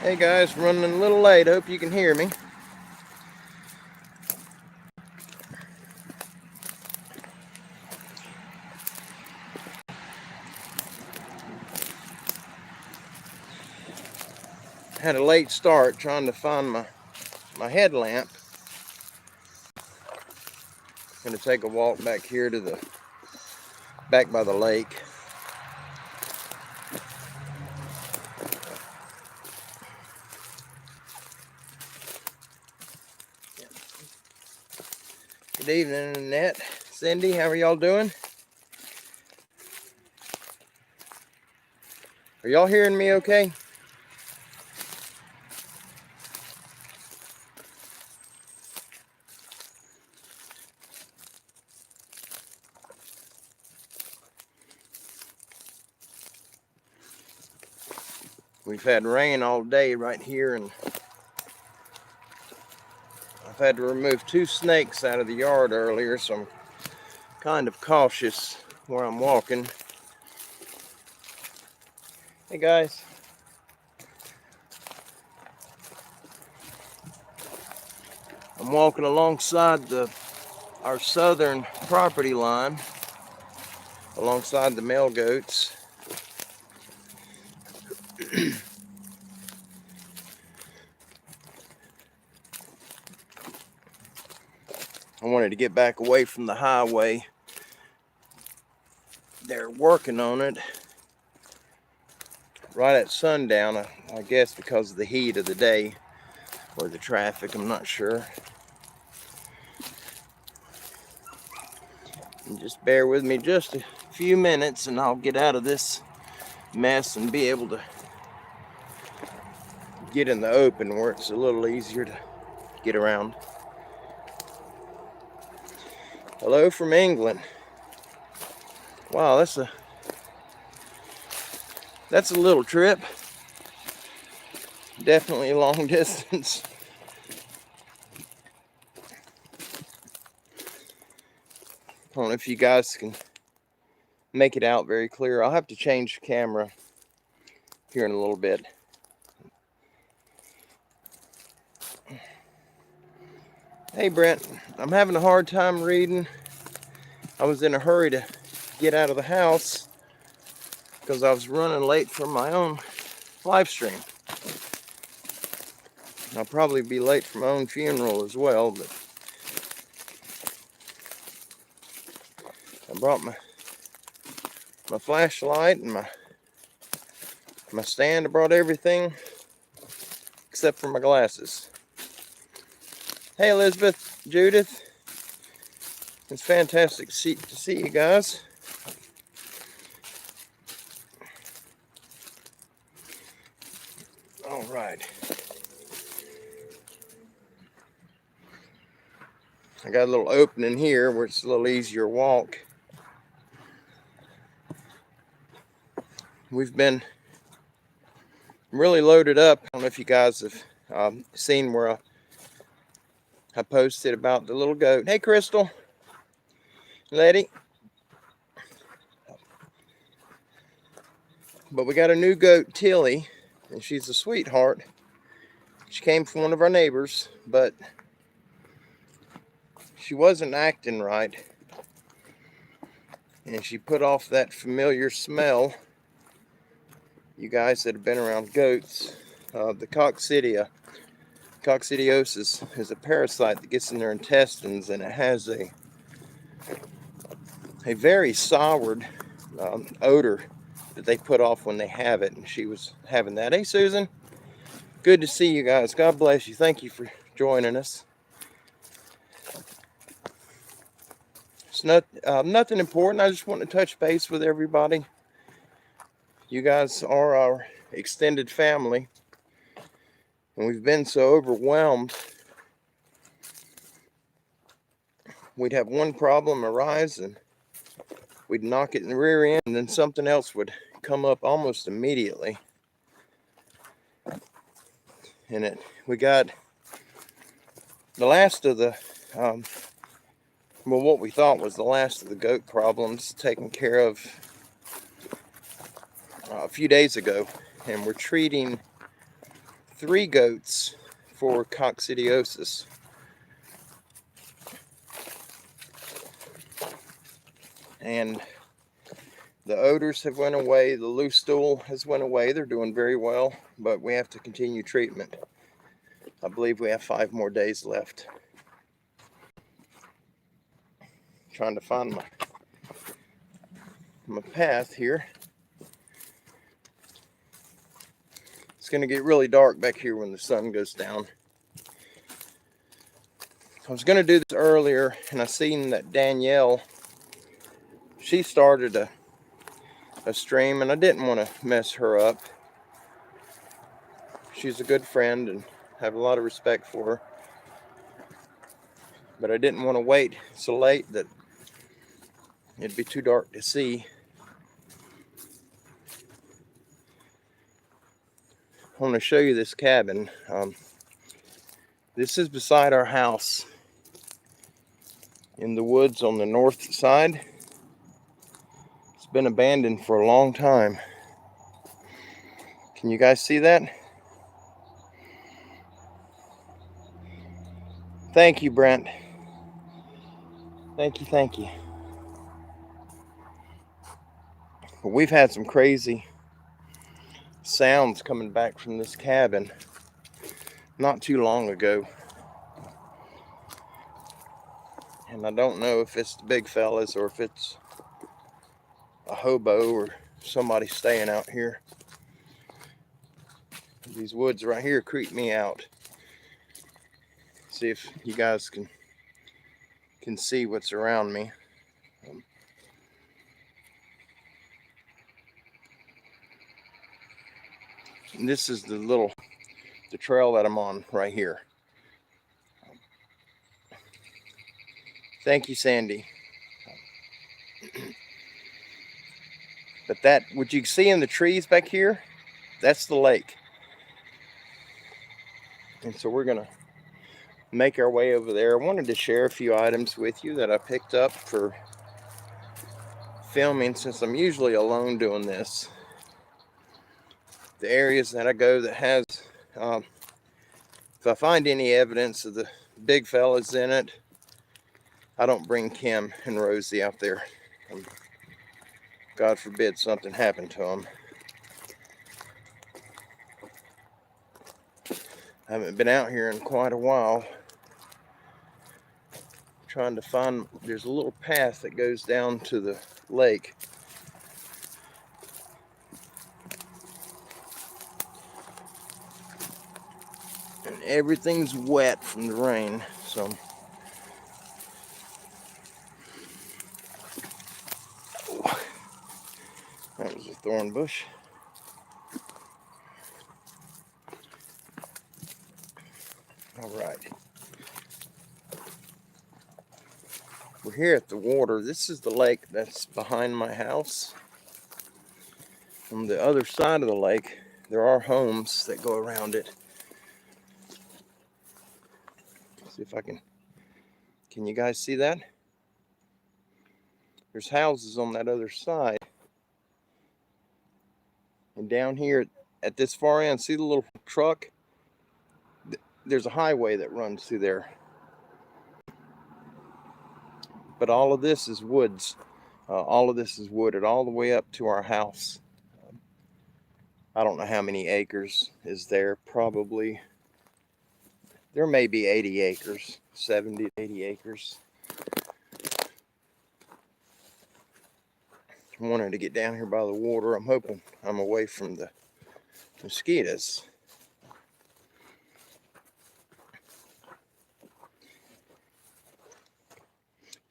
Hey guys, running a little late. Hope you can hear me. Had a late start trying to find my headlamp. Gonna take a walk back here to the back by the lake. Good evening, Annette, Cindy. How are y'all doing? Are y'all hearing me okay? We've had rain all day right here, and I've had to remove 2 snakes out of the yard earlier, so I'm kind of cautious where I'm walking. Hey guys. I'm walking alongside our southern property line, alongside the male goats. I wanted to get back away from the highway. They're working on it right at sundown, I guess because of the heat of the day or the traffic, I'm not sure. And just bear with me just a few minutes and I'll get out of this mess and be able to get in the open where it's a little easier to get around. Hello from England. Wow, that's a little trip. Definitely a long distance. I don't know if you guys can make it out very clear. I'll have to change the camera here in a little bit. Hey Brent, I'm having a hard time reading. I was in a hurry to get out of the house because I was running late for my own live stream. I'll probably be late for my own funeral as well, but I brought my flashlight and my stand. I brought everything except for my glasses. Hey Elizabeth, Judith. It's fantastic to see you guys. All right. I got a little opening here where it's a little easier walk. We've been really loaded up. I don't know if you guys have seen where I posted about the little goat. Hey Crystal, Letty. But we got a new goat, Tilly, and she's a sweetheart. She came from one of our neighbors, but she wasn't acting right. And she put off that familiar smell. You guys that have been around goats, the coccidiosis is a parasite that gets in their intestines, and it has a very soured odor that they put off when they have it, and she was having that. Hey Susan, good to see you guys. God bless you. Thank you for joining us. It's nothing important. I just want to touch base with everybody. You guys are our extended family, and we've been so overwhelmed. We'd have one problem arise and we'd knock it in the rear end, and then something else would come up almost immediately. And we got the last of the what we thought was the last of the goat problems taken care of a few days ago, and we're treating 3 goats for coccidiosis. And the odors have went away, the loose stool has went away. They're doing very well, but we have to continue treatment. I believe we have 5 more days left. Trying to find my path here. It's going to get really dark back here when the sun goes down. I was going to do this earlier, and I seen that Danielle, she started a stream, and I didn't want to mess her up. She's a good friend and have a lot of respect for her. But I didn't want to wait so late that it'd be too dark to see. I want to show you this cabin. This is beside our house in the woods on the north side. It's been abandoned for a long time. Can you guys see that? Thank you, Brent. Thank you, thank you. But we've had some crazy sounds coming back from this cabin not too long ago. And I don't know if it's the big fellas or if it's a hobo or somebody staying out here. These woods right here creep me out. See if you guys can see what's around me. And this is the trail that I'm on right here. Thank you, Sandy. But that, what you see in the trees back here, that's the lake. And so we're gonna make our way over there. I wanted to share a few items with you that I picked up for filming, since I'm usually alone doing this. The areas that I go that has, if I find any evidence of the big fellas in it, I don't bring Kim and Rosie out there. God forbid something happened to them. I haven't been out here in quite a while. Trying to find, there's a little path that goes down to the lake. And everything's wet from the rain, so. Oh, that was a thorn bush. All right. We're here at the water. This is the lake that's behind my house. On the other side of the lake, there are homes that go around it. See if I can you guys see that? There's houses on that other side. And down here at this far end, see the little truck? There's a highway that runs through there. But all of this is woods. All of this is wooded all the way up to our house. I don't know how many acres is there. Probably, there may be 80 acres, 70 to 80 acres. I wanted to get down here by the water. I'm hoping I'm away from the mosquitoes.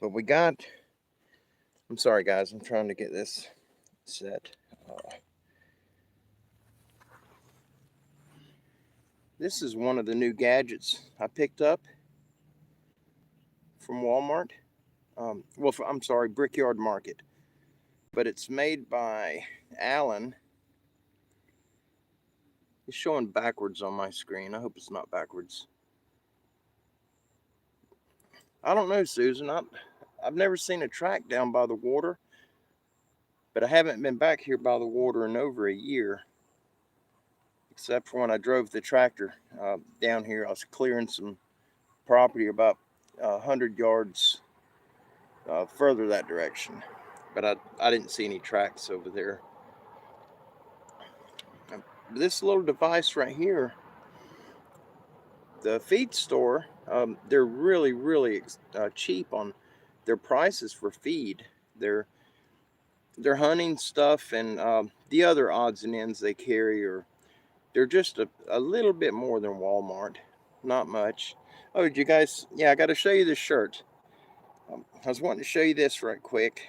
But we got, I'm sorry guys, I'm trying to get this set. This is one of the new gadgets I picked up from Walmart. I'm sorry, Brickyard Market. But it's made by Allen. It's showing backwards on my screen. I hope it's not backwards. I don't know, Susan. I've never seen a track down by the water, but I haven't been back here by the water in over a year. except for when I drove the tractor down here. I was clearing some property about 100 yards further that direction, but I didn't see any tracks over there. This little device right here, the feed store, they're really cheap on their prices for feed. Their hunting stuff and the other odds and ends they carry are, they're just a little bit more than Walmart, not much. Oh, did you guys? Yeah, I got to show you this shirt. I was wanting to show you this right quick.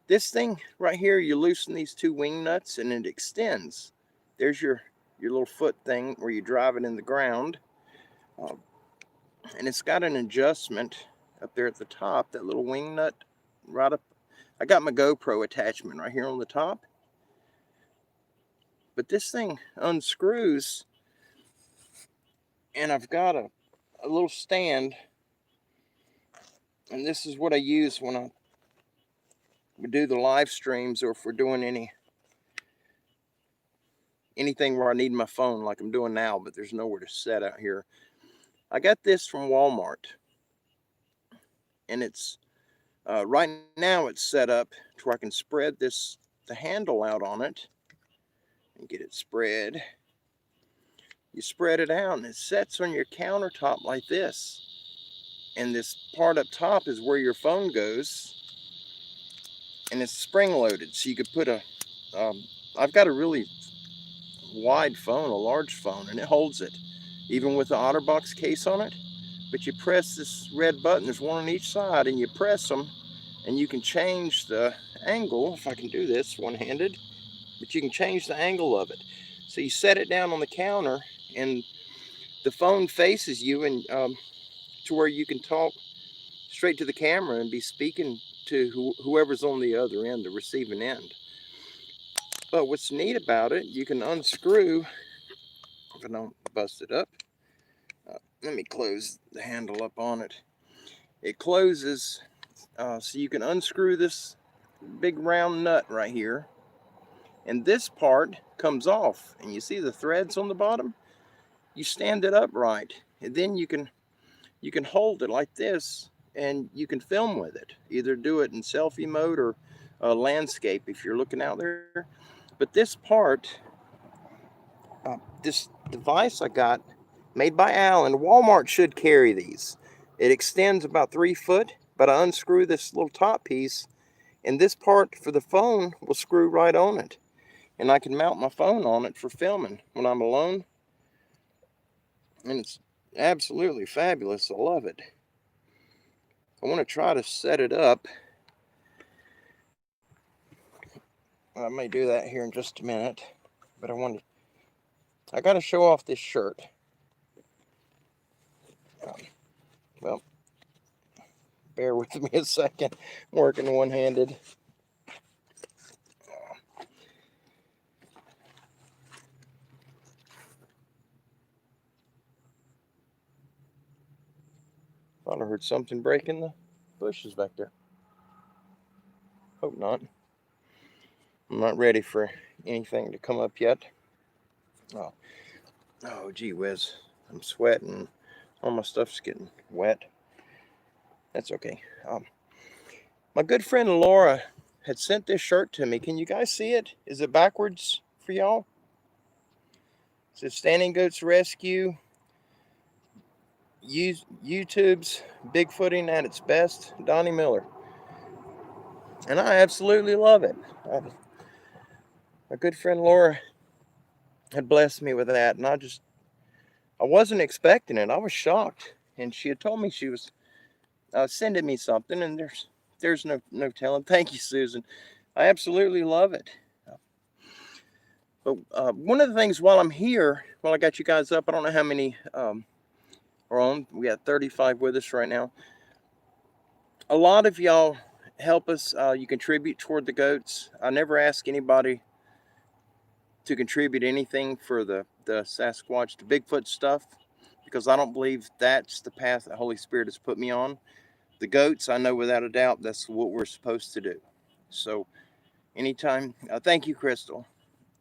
This thing right here, you loosen these two wing nuts and it extends. There's your little foot thing where you drive it in the ground. And it's got an adjustment up there at the top, that little wing nut right up. I got my GoPro attachment right here on the top. But this thing unscrews, and I've got a little stand. And this is what I use when I do the live streams, or if we're doing anything where I need my phone like I'm doing now, but there's nowhere to set out here. I got this from Walmart, and it's right now it's set up to where I can spread the handle out on it and get it spread. You spread it out and it sets on your countertop like this, and this part up top is where your phone goes, and it's spring loaded, so you could put I've got a really wide phone, a large phone, and it holds it even with the OtterBox case on it. But you press this red button, there's one on each side, and you press them and you can change the angle. If I can do this one-handed, but you can change the angle of it. So you set it down on the counter and the phone faces you, and to where you can talk straight to the camera and be speaking to whoever's on the other end, the receiving end. But what's neat about it, you can unscrew, if I don't bust it up, let me close the handle up on it. It closes, so you can unscrew this big round nut right here, and this part comes off, and you see the threads on the bottom. You stand it upright, and then you can hold it like this, and you can film with it. Either do it in selfie mode or landscape if you're looking out there. But this part, this device I got, made by Allen, Walmart should carry these. It extends about 3 foot, but I unscrew this little top piece, and this part for the phone will screw right on it. And I can mount my phone on it for filming when I'm alone. And it's absolutely fabulous. I love it. I want to try to set it up. I may do that here in just a minute, but I got to show off this shirt. Well, bear with me a second. I'm working one-handed. Thought I heard something break in the bushes back there. Hope not. I'm not ready for anything to come up yet. Oh, gee whiz. I'm sweating. All my stuff's getting wet. That's okay. My good friend Laura had sent this shirt to me. Can you guys see it? Is it backwards for y'all? It says Standing Goats Rescue. YouTube's Bigfooting at its best. Donnie Miller. And I absolutely love it. My good friend Laura had blessed me with that, and I wasn't expecting it. I was shocked, and she had told me she was sending me something, and there's no telling. Thank you, Susan. I absolutely love it. But one of the things while I'm here, while I got you guys up, I don't know how many are on. We got 35 with us right now. A lot of y'all help us. You contribute toward the goats. I never ask anybody to contribute anything for the Sasquatch, the Bigfoot stuff, because I don't believe that's the path the Holy Spirit has put me on. The goats, I know without a doubt that's what we're supposed to do. So anytime, thank you, Crystal.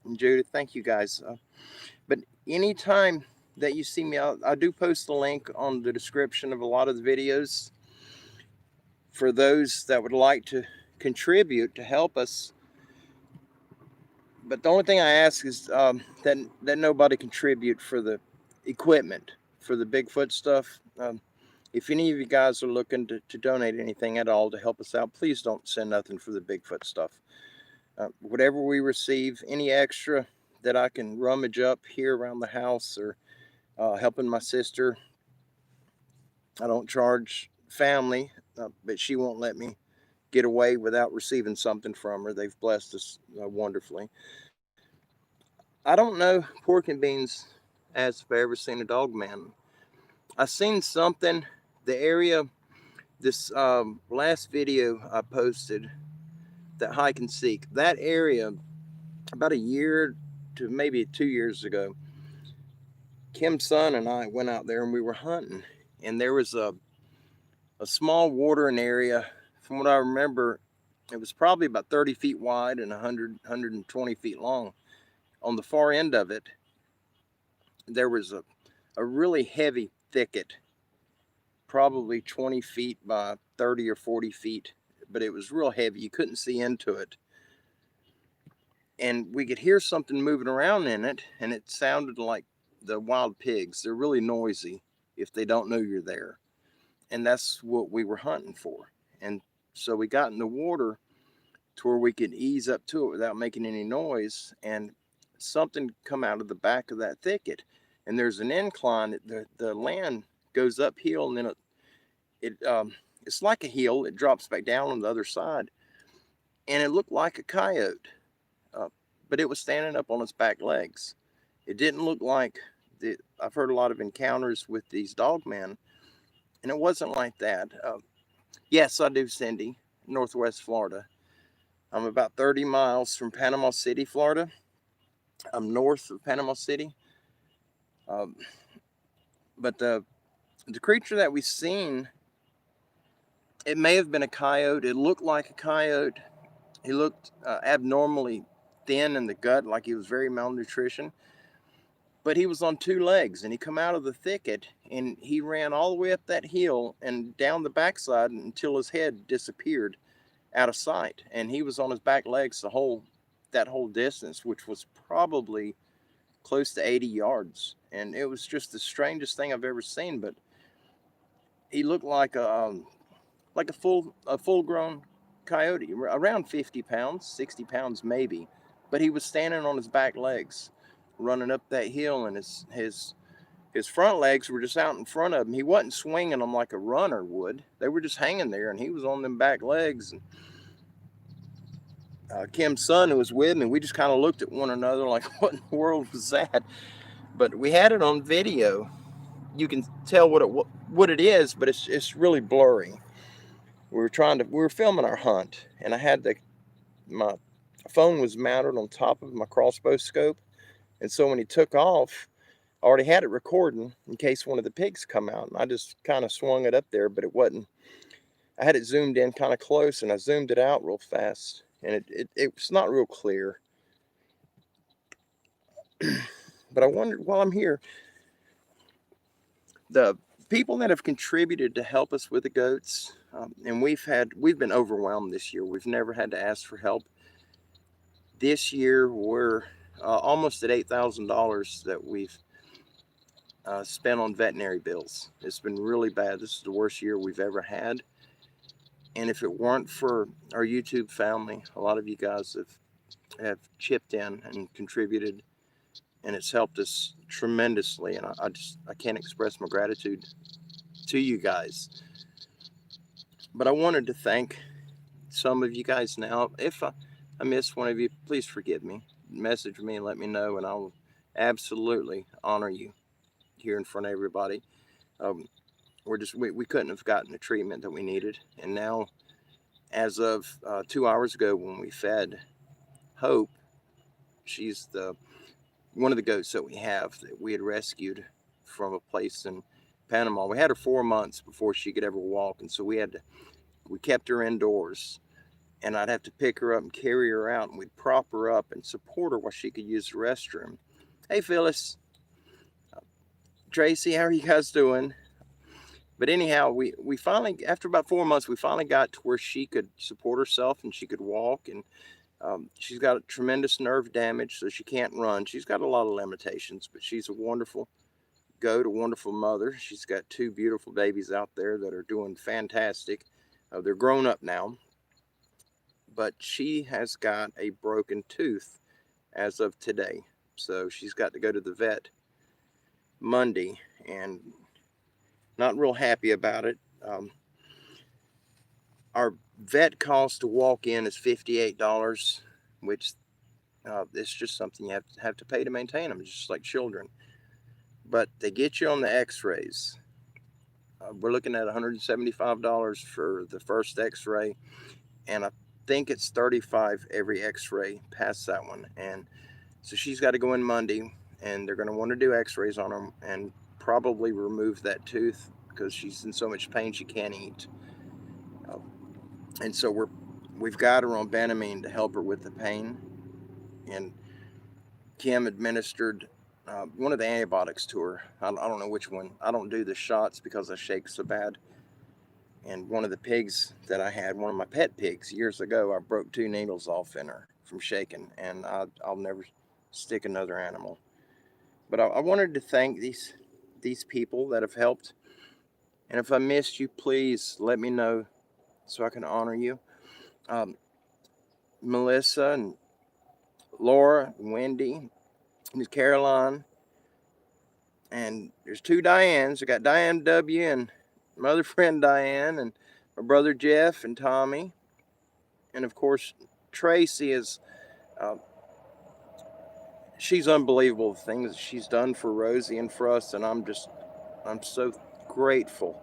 and Judith, thank you guys. But anytime that you see me, I do post the link on the description of a lot of the videos for those that would like to contribute to help us. But the only thing I ask is that nobody contribute for the equipment, for the Bigfoot stuff. If any of you guys are looking to donate anything at all to help us out, please don't send nothing for the Bigfoot stuff. Whatever we receive, any extra that I can rummage up here around the house or helping my sister. I don't charge family, but she won't let me get away without receiving something from her. They've blessed us wonderfully. I don't know pork and beans as if I ever seen a dog man. I seen something, the area, this last video I posted, that hike and seek, that area, about a year to maybe 2 years ago, Kim's son and I went out there and we were hunting, and there was a small watering area. From what I remember, it was probably about 30 feet wide and 120 feet long. On the far end of it, there was a really heavy thicket, probably 20 feet by 30 or 40 feet, but it was real heavy. You couldn't see into it. And we could hear something moving around in it, and it sounded like the wild pigs. They're really noisy if they don't know you're there. And that's what we were hunting for. And so we got in the water to where we could ease up to it without making any noise, and something come out of the back of that thicket. And there's an incline. The land goes uphill, and then it's like a hill. It drops back down on the other side, and it looked like a coyote, but it was standing up on its back legs. It didn't look like I've heard a lot of encounters with these dog men, and it wasn't like that. Yes, I do, Cindy, Northwest Florida. I'm about 30 miles from Panama City, Florida. I'm north of Panama City. But the creature that we seen, it may have been a coyote. It looked like a coyote. He looked abnormally thin in the gut, like he was very malnutrition. But he was on two legs, and he come out of the thicket, and he ran all the way up that hill and down the backside until his head disappeared out of sight. And he was on his back legs that whole distance, which was probably close to 80 yards. And it was just the strangest thing I've ever seen. But he looked like a full grown coyote, around 50 pounds, 60 pounds maybe. But he was standing on his back legs, running up that hill, and his front legs were just out in front of him. He wasn't swinging them like a runner would. They were just hanging there, and he was on them back legs. And Kim's son, who was with me, we just kind of looked at one another like, what in the world was that? But we had it on video. You can tell what it is, but it's really blurry. We were filming our hunt, and I had my phone was mounted on top of my crossbow scope, and so when he took off, I already had it recording in case one of the pigs come out, and I just kind of swung it up there, but it wasn't. I had it zoomed in kind of close, and I zoomed it out real fast, and it was not real clear. But I wondered, while I'm here, the people that have contributed to help us with the goats, and we've been overwhelmed this year. We've never had to ask for help. This year we're almost at $8,000 that we've spent on veterinary bills. It's been really bad. This is the worst year we've ever had. And if it weren't for our YouTube family, a lot of you guys have chipped in and contributed, and it's helped us tremendously. And I can't express my gratitude to you guys. But I wanted to thank some of you guys now. If I missed one of you, please forgive me. Message me and let me know, and I will absolutely honor you here in front of everybody. We couldn't have gotten the treatment that we needed, and now, as of 2 hours ago, when we fed Hope, she's one of the goats that we had rescued from a place in Panama. We had her 4 months before she could ever walk, and so we kept her indoors. and I'd have to pick her up and carry her out, and we'd prop her up and support her while she could use the restroom. Hey, Phyllis, Tracy, how are you guys doing? But anyhow, we finally, after about 4 months, we finally got to where she could support herself and she could walk. And she's got a tremendous nerve damage, so she can't run. She's got a lot of limitations, but she's a wonderful goat, a wonderful mother. She's got 2 beautiful babies out there that are doing fantastic. They're grown up now, but she has got a broken tooth as of today. So she's got to go to the vet Monday, and not real happy about it. Our vet cost to walk in is $58, which it's just something you have to pay to maintain them, just like children. But they get you on the x-rays. We're looking at $175 for the first x-ray, and I think it's $35 every x-ray past that one. And so she's got to go in Monday, and they're going to want to do x-rays on her and probably remove that tooth because she's in so much pain she can't eat. And so we've got her on Banamine to help her with the pain. And Kim administered one of the antibiotics to her. I don't know which one. I don't do the shots because I shake so bad. And one of the pigs that I had, one of my pet pigs years ago, I broke 2 needles off in her from shaking, and I'll never stick another animal. But I wanted to thank these people that have helped. And if I missed you, please let me know so I can honor you. Melissa and Laura and Wendy and Caroline. And there's 2 Dianes. I got Diane W. and my other friend Diane, and my brother Jeff and Tommy. And of course, Tracy is, she's unbelievable, the things that she's done for Rosie and for us. And I'm so grateful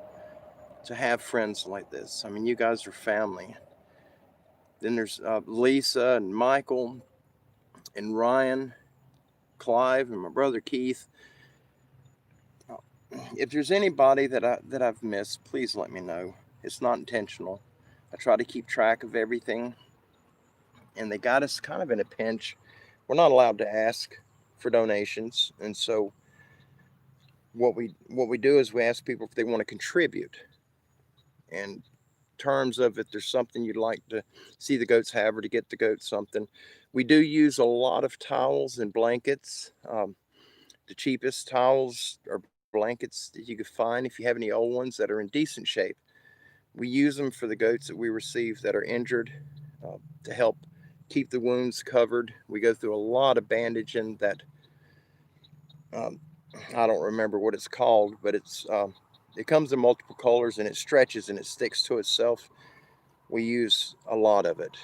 to have friends like this. I mean, you guys are family. Then there's Lisa and Michael and Ryan, Clive, and my brother Keith. If there's anybody that I've missed, please let me know. It's not intentional. I try to keep track of everything, and they got us kind of in a pinch. We're not allowed to ask for donations, and so what we do is we ask people if they want to contribute. In terms of if there's something you'd like to see the goats have or to get the goats something, we do use a lot of towels and blankets. The cheapest towels or blankets that you could find, if you have any old ones that are in decent shape, we use them for the goats that we receive that are injured, to help keep the wounds covered. We go through a lot of bandaging that I don't remember what it's called, but it comes in multiple colors and it stretches and it sticks to itself. We use a lot of it.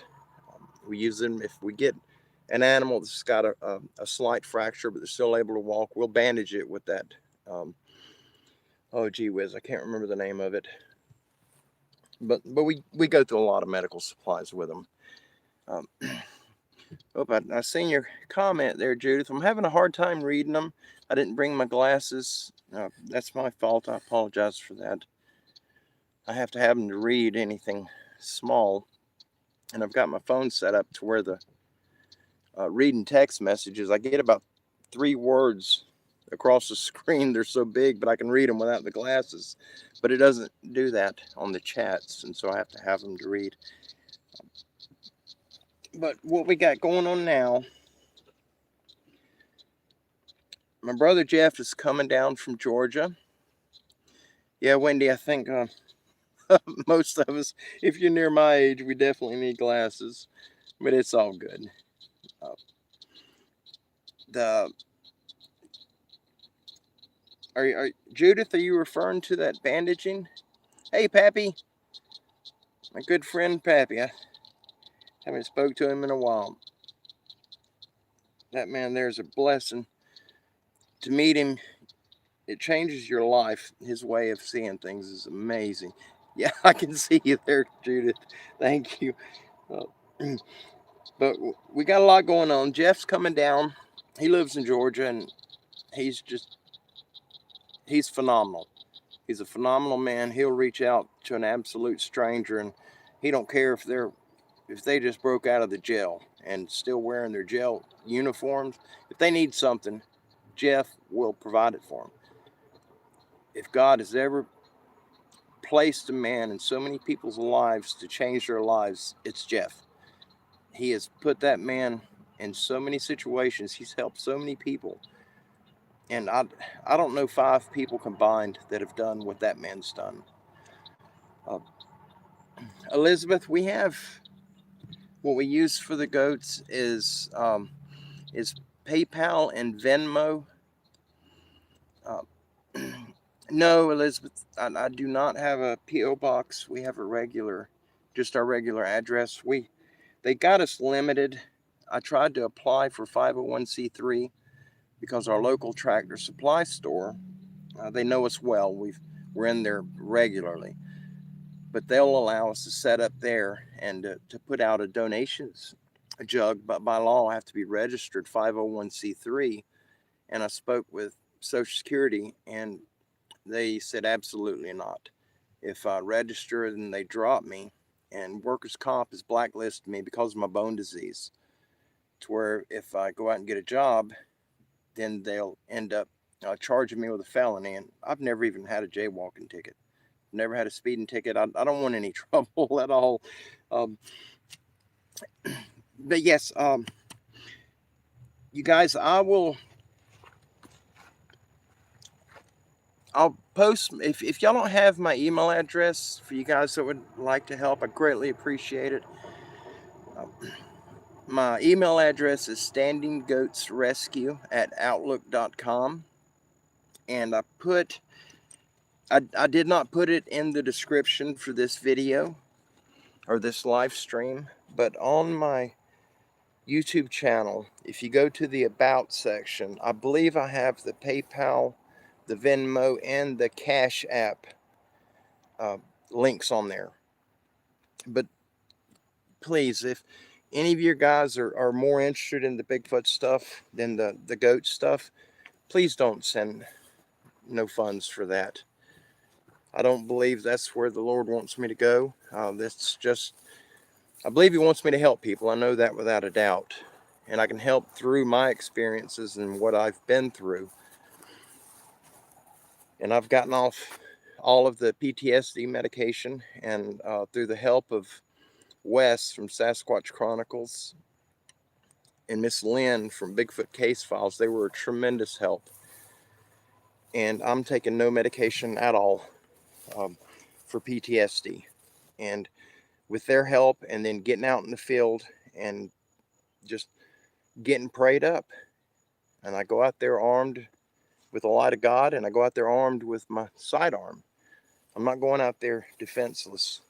We use them if we get an animal that's got a slight fracture but they're still able to walk. We'll bandage it with that. Oh gee whiz, I can't remember the name of it. But we go through a lot of medical supplies with them. I seen your comment there, Judith. I'm having a hard time reading them. I didn't bring my glasses. That's my fault. I apologize for that. I have to have them to read anything small. And I've got my phone set up to where the reading text messages, I get about 3 words across the screen. They're so big, but I can read them without the glasses. But it doesn't do that on the chats, and so I have to have them to read. But what we got going on now, my brother Jeff is coming down from Georgia. Yeah, Wendy, I think most of us, if you're near my age, we definitely need glasses, but it's all good. Judith, are you referring to that bandaging? Hey, Pappy, my good friend Pappy. I haven't spoke to him in a while. That man there's a blessing. To meet him, it changes your life. His way of seeing things is amazing. Yeah, I can see you there, Judith. Thank you. But we got a lot going on. Jeff's coming down. He lives in Georgia, and he's phenomenal. He's a phenomenal man. He'll reach out to an absolute stranger, and he don't care if they're if they just broke out of the jail and still wearing their jail uniforms, if they need something, Jeff will provide it for them. If God has ever placed a man in so many people's lives to change their lives, it's Jeff. He has put that man in so many situations. He's helped so many people. And I don't know 5 people combined that have done what that man's done. Elizabeth, we have what we use for the goats is PayPal and Venmo. No, Elizabeth, I do not have a P.O. box. We have just our regular address. They got us limited. I tried to apply for 501c3 because our local tractor supply store, they know us well. We're in there regularly, but they'll allow us to set up there and to put out a donations jug. But by law, I have to be registered 501c3. And I spoke with Social Security, and they said absolutely not. If I register, then they drop me, and workers' comp has blacklisted me because of my bone disease. To where if I go out and get a job, then they'll end up charging me with a felony. And I've never even had a jaywalking ticket, never had a speeding ticket. I don't want any trouble at all. But yes, you guys, I'll post, if y'all don't have my email address, for you guys that would like to help, I greatly appreciate it. My email address is standinggoatsrescue@outlook.com, and I did not put it in the description for this video or this live stream, but on my YouTube channel, if you go to the About section, I believe I have the PayPal, the Venmo, and the Cash App links on there. But please, if any of your guys are more interested in the Bigfoot stuff than the goat stuff, please don't send no funds for that. I don't believe that's where the Lord wants me to go. I believe He wants me to help people. I know that without a doubt. And I can help through my experiences and what I've been through. And I've gotten off all of the PTSD medication, and through the help of Wes from Sasquatch Chronicles and Miss Lynn from Bigfoot Case Files, they were a tremendous help. And I'm taking no medication at all for PTSD. And with their help, and then getting out in the field and just getting prayed up, and I go out there armed with the light of God, and I go out there armed with my sidearm. I'm not going out there defenseless.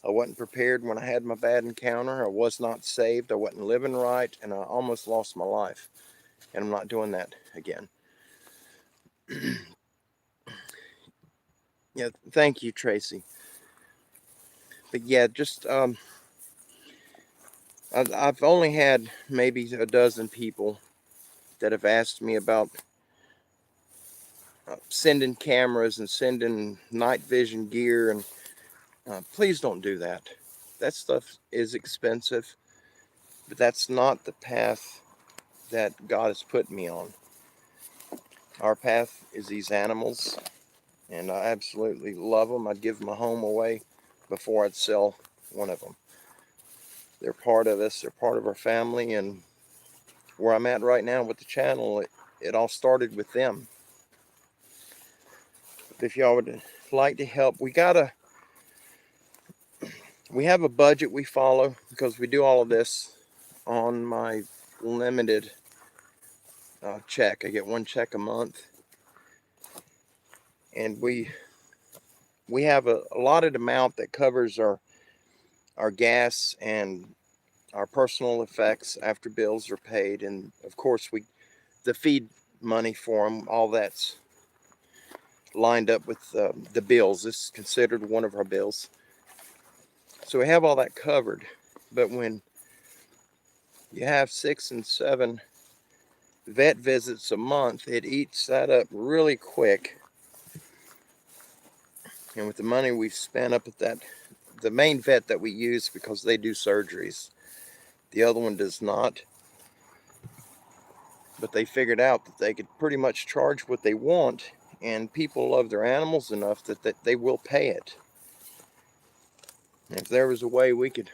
I wasn't prepared when I had my bad encounter. I was not saved. I wasn't living right, and I almost lost my life. And I'm not doing that again. Yeah, thank you, Tracy. But yeah, just I've only had maybe a dozen people that have asked me about sending cameras and sending night vision gear, and please don't do that. That stuff is expensive, but that's not the path that God has put me on. Our path is these animals, and I absolutely love them. I'd give my home away before I'd sell one of them. They're part of us. They're part of our family, and where I'm at right now with the channel, it all started with them. If y'all would like to help, we have a budget we follow, because we do all of this on my limited check. I get one check a month, and we have a allotted amount that covers our gas and our personal effects after bills are paid, and of course the feed money for them, all that's lined up with the bills. This is considered one of our bills, so we have all that covered. But when you have 6 and 7 vet visits a month, it eats that up really quick. And with the money we've spent up at the main vet that we use, because they do surgeries. The other one does not. But they figured out that they could pretty much charge what they want, and people love their animals enough that they will pay it. And if there was a way we could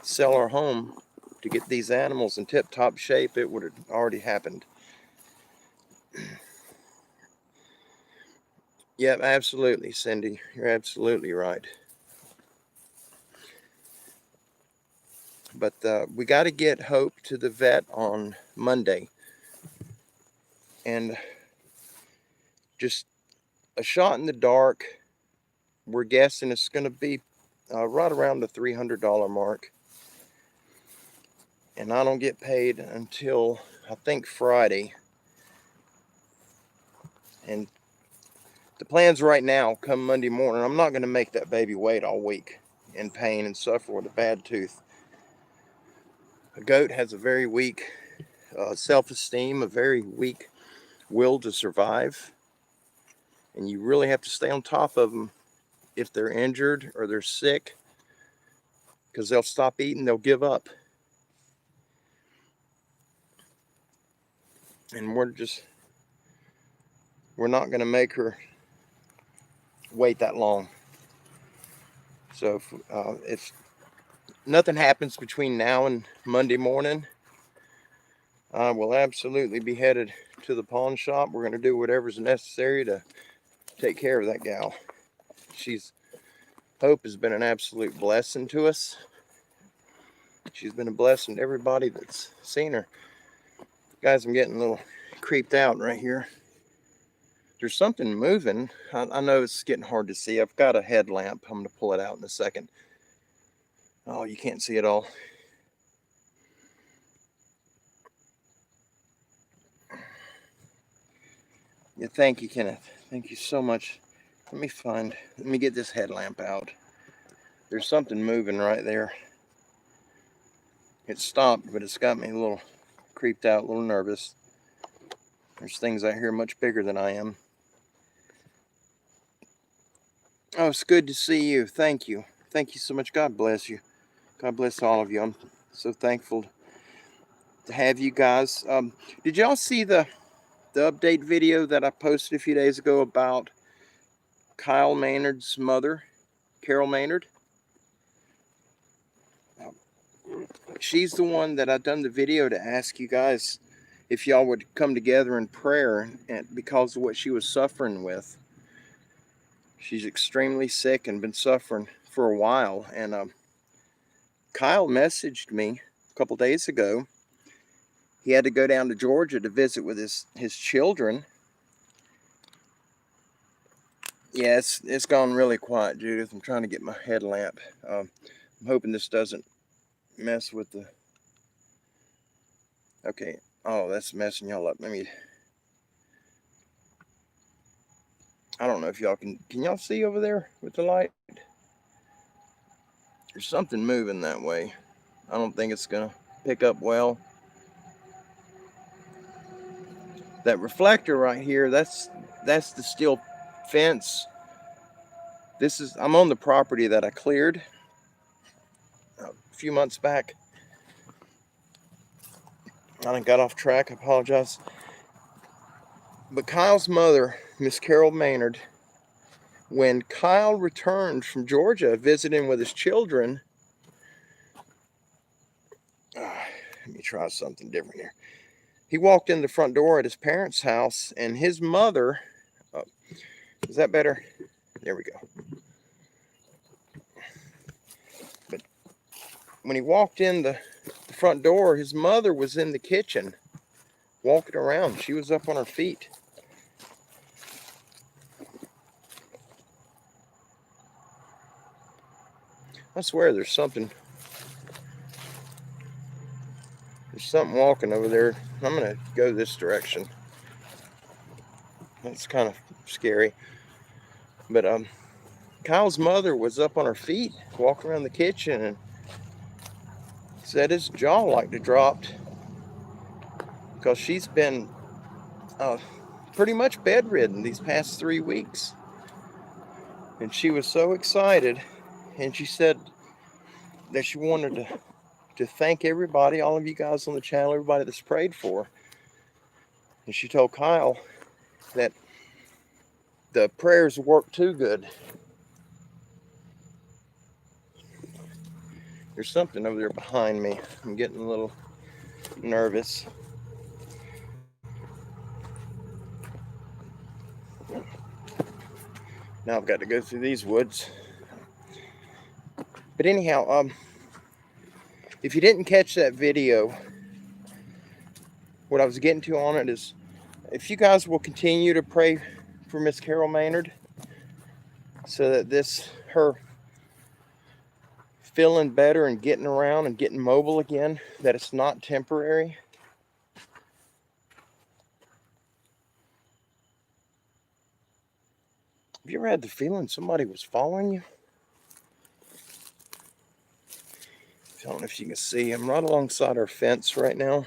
sell our home to get these animals in tip-top shape, it would have already happened. Yep, absolutely, Cindy. You're absolutely right. But we got to get Hope to the vet on Monday. And just a shot in the dark, we're guessing it's going to be right around the $300 mark. And I don't get paid until, I think, Friday. And the plans right now, come Monday morning, I'm not going to make that baby wait all week in pain and suffer with a bad tooth. A goat has a very weak self-esteem, a very weak will to survive. And you really have to stay on top of them if they're injured or they're sick, because they'll stop eating, they'll give up. And we're not going to make her wait that long. So if nothing happens between now and Monday morning, I will absolutely be headed to the pawn shop. We're going to do whatever's necessary to take care of that gal. Hope has been an absolute blessing to us. She's been a blessing to everybody that's seen her. Guys, I'm getting a little creeped out right here. There's something moving. I know it's getting hard to see. I've got a headlamp. I'm going to pull it out in a second. Oh, you can't see it all. Yeah, thank you, Kenneth. Thank you so much. Let me get this headlamp out. There's something moving right there. It stopped, but it's got me a little creeped out, a little nervous. There's things out here much bigger than I am. Oh, it's good to see you. Thank you. Thank you so much. God bless you. God bless all of you. I'm so thankful to have you guys. Did y'all see the update video that I posted a few days ago about Kyle Maynard's mother, Carol Maynard? She's the one that I've done the video to ask you guys if y'all would come together in prayer, and because of what she was suffering with. She's extremely sick and been suffering for a while. And Kyle messaged me a couple days ago. He had to go down to Georgia to visit with his children. Yeah, it's gone really quiet, Judith. I'm trying to get my headlamp. I'm hoping this doesn't mess with the... Okay. Oh, that's messing y'all up. I don't know if y'all can y'all see over there with the light? There's something moving that way. I don't think it's gonna pick up well. That reflector right here, that's the steel fence. I'm on the property that I cleared a few months back. I done got off track, I apologize. But Kyle's mother, Miss Carol Maynard, when Kyle returned from Georgia visiting with his children, let me try something different here. He walked in the front door at his parents' house, and his mother, is that better? There we go. But when he walked in the front door, his mother was in the kitchen walking around. She was up on her feet. I swear there's something walking over there. I'm gonna go this direction. That's kind of scary. But Kyle's mother was up on her feet walking around the kitchen, and said his jaw like to dropped because she's been pretty much bedridden these past 3 weeks. And she was so excited. and she said that she wanted to thank everybody, all of you guys on the channel, everybody that's prayed for. And she told Kyle that the prayers worked too good. There's something over there behind me. I'm getting a little nervous. Now I've got to go through these woods. But anyhow, if you didn't catch that video, what I was getting to on it is, if you guys will continue to pray for Miss Carol Maynard, so that her feeling better and getting around and getting mobile again, that it's not temporary. Have you ever had the feeling somebody was following you? I don't know if you can see. I'm right alongside our fence right now.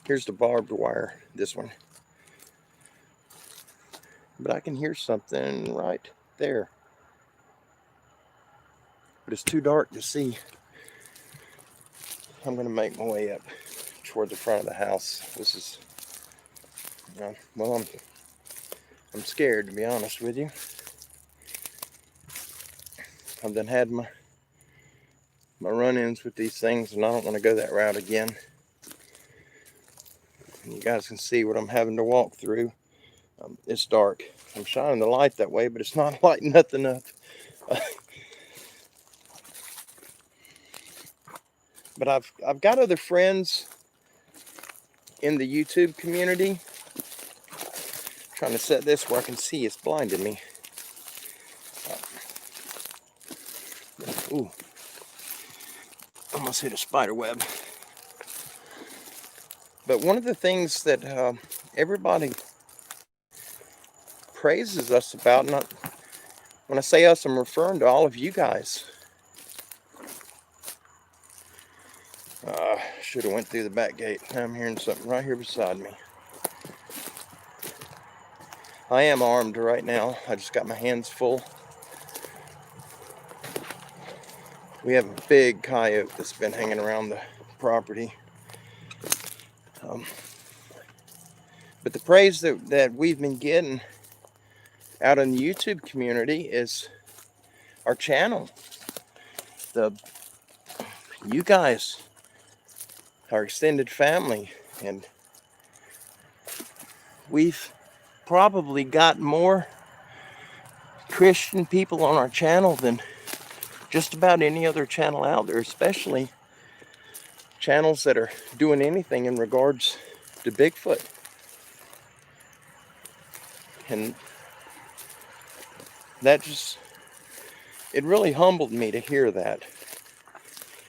Here's the barbed wire, this one. But I can hear something right there. But it's too dark to see. I'm going to make my way up toward the front of the house. This is, well, I'm scared, to be honest with you. I've done had my run-ins with these things, and I don't want to go that route again. And you guys can see what I'm having to walk through. It's dark. I'm shining the light that way, but it's not lighting nothing up. But I've got other friends in the YouTube community. I'm trying to set this where I can see. It's blinding me. Ooh. Almost hit a spider web. But one of the things that everybody praises us about, and when I say us, I'm referring to all of you guys. Should have went through the back gate. Now I'm hearing something right here beside me. I am armed right now. I just got my hands full. We have a big coyote that's been hanging around the property. But the praise that we've been getting out in the YouTube community is our channel. You guys, our extended family, and we've probably got more Christian people on our channel than just about any other channel out there, especially channels that are doing anything in regards to Bigfoot. And that it really humbled me to hear that.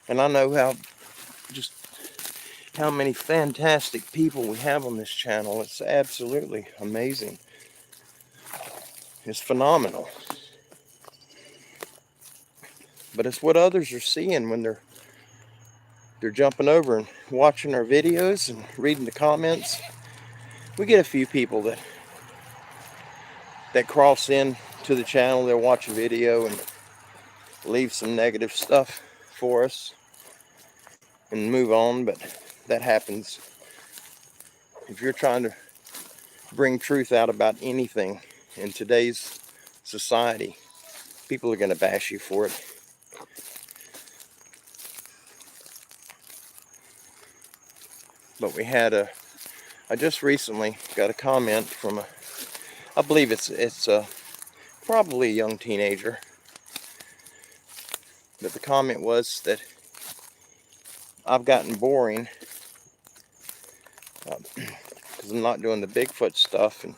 And I know how many fantastic people we have on this channel. It's absolutely amazing. It's phenomenal. But it's what others are seeing when they're jumping over and watching our videos and reading the comments. We get a few people that cross in to the channel. They'll watch a video and leave some negative stuff for us and move on, but that happens. If you're trying to bring truth out about anything in today's society, people are going to bash you for it. But I just recently got a comment from I believe it's probably a young teenager. But the comment was that I've gotten boring because I'm not doing the Bigfoot stuff, and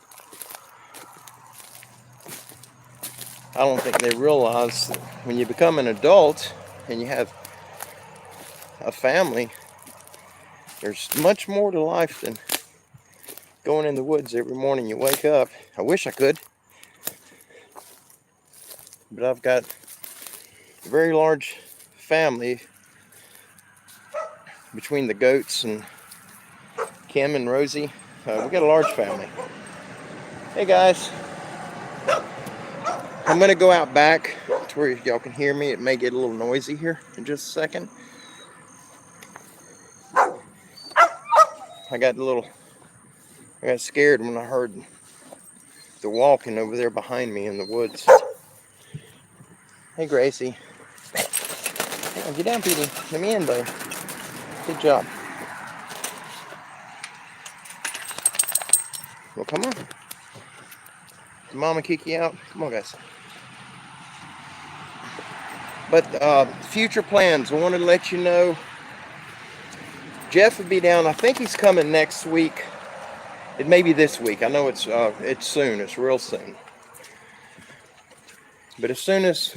I don't think they realize that when you become an adult and you have a family, there's much more to life than going in the woods every morning you wake up. I wish I could, but I've got a very large family between the goats and Kim and Rosie. We got a large family. Hey guys, I'm gonna go out back to where y'all can hear me. It may get a little noisy here in just a second. I got scared when I heard the walking over there behind me in the woods. Hey, Gracie. Oh, get down, Petey. Let me in, buddy. Good job. Well, come on. Did Mama kick you out? Come on, guys. But future plans, I wanted to let you know. Jeff will be down. I think he's coming next week. It may be this week. I know it's soon. It's real soon. But as soon as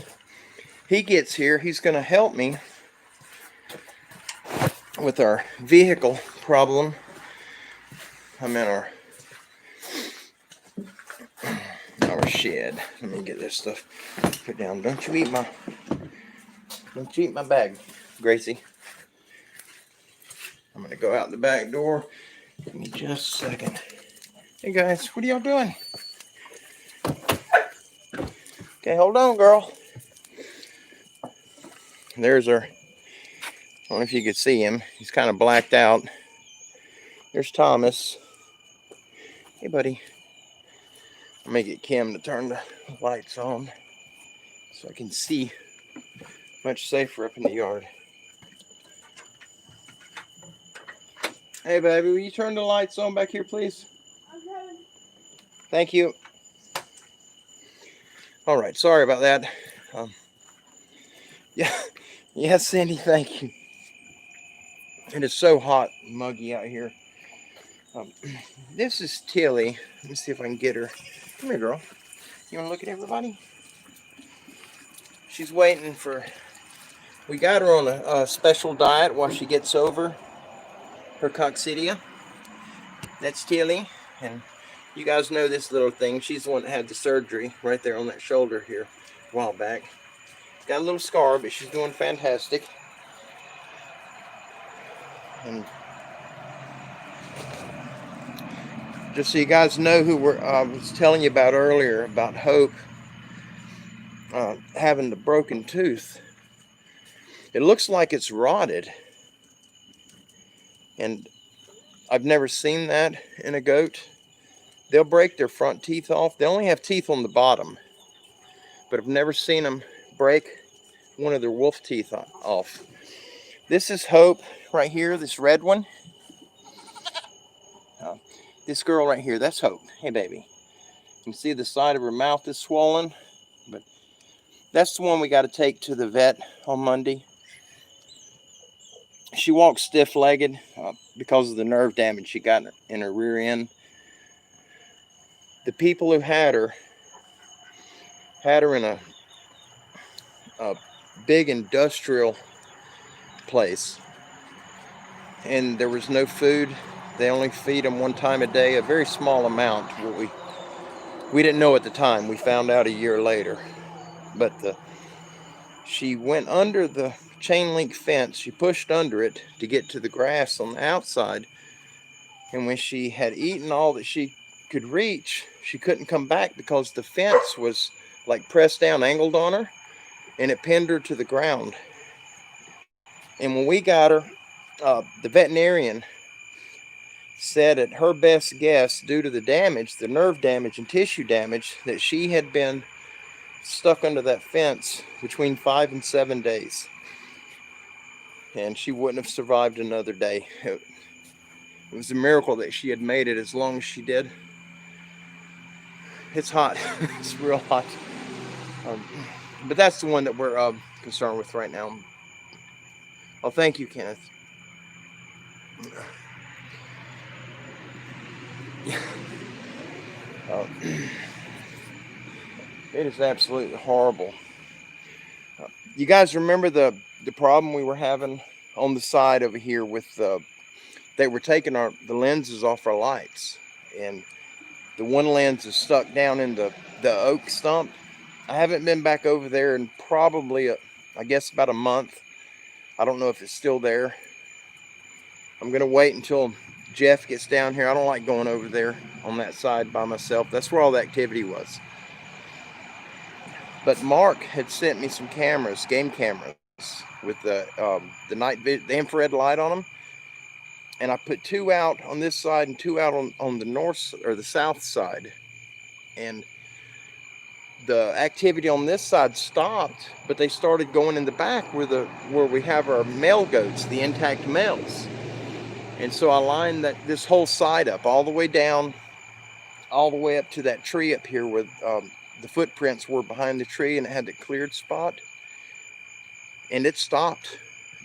he gets here, he's going to help me with our vehicle problem. I'm in our shed. Let me get this stuff put down. Don't you eat my bag, Gracie. I'm going to go out the back door. Give me just a second. Hey guys, what are y'all doing? Okay, hold on, girl. There's our, I don't know if you could see him. He's kind of blacked out. There's Thomas. Hey, buddy. I'm going to get Kim to turn the lights on so I can see much safer up in the yard. Hey, baby, will you turn the lights on back here, please? Okay. Thank you. All right, sorry about that. Yes, Cindy, thank you. It is so hot and muggy out here. This is Tilly. Let me see if I can get her. Come here, girl. You want to look at everybody? She's waiting for... We got her on a special diet while she gets over her coccidia. That's Tilly. And you guys know this little thing. She's the one that had the surgery right there on that shoulder here a while back. Got a little scar, but she's doing fantastic. And just so you guys know who I was telling you about earlier, about Hope having the broken tooth. It looks like it's rotted. And I've never seen that in a goat. They'll break their front teeth off. They only have teeth on the bottom. But I've never seen them break one of their wolf teeth off. This is Hope right here, this red one. This girl right here, that's Hope. Hey, baby. You can see the side of her mouth is swollen. But that's the one we got to take to the vet on Monday. She walks stiff-legged because of the nerve damage she got in her rear end. The people who had her in a big industrial place, and there was no food. They only feed them one time a day, a very small amount. We didn't know at the time. We found out a year later. But she went under the chain link fence. She pushed under it to get to the grass on the outside. And when she had eaten all that she could reach, she couldn't come back because the fence was like pressed down, angled on her, and it pinned her to the ground. And when we got her, the veterinarian said at her best guess, due to the damage, the nerve damage and tissue damage, that she had been stuck under that fence between 5 and 7 days. And she wouldn't have survived another day. It was a miracle that she had made it as long as she did. It's hot. It's real hot. But that's the one that we're concerned with right now. Oh, thank you, Kenneth. It is absolutely horrible. You guys remember the problem we were having on the side over here with they were taking the lenses off our lights, and the one lens is stuck down in the oak stump. I haven't been back over there in probably I guess about a month. I don't know if it's still there. I'm gonna wait until Jeff gets down here. I don't like going over there on that side by myself. That's where all the activity was. But Mark had sent me some cameras, game cameras, with the infrared light on them, and I put 2 out on this side and 2 out on the north or the south side, and the activity on this side stopped, but they started going in the back where we have our male goats, the intact males. And so I lined this whole side up all the way down, all the way up to that tree up here where the footprints were behind the tree, and it had the cleared spot, and it stopped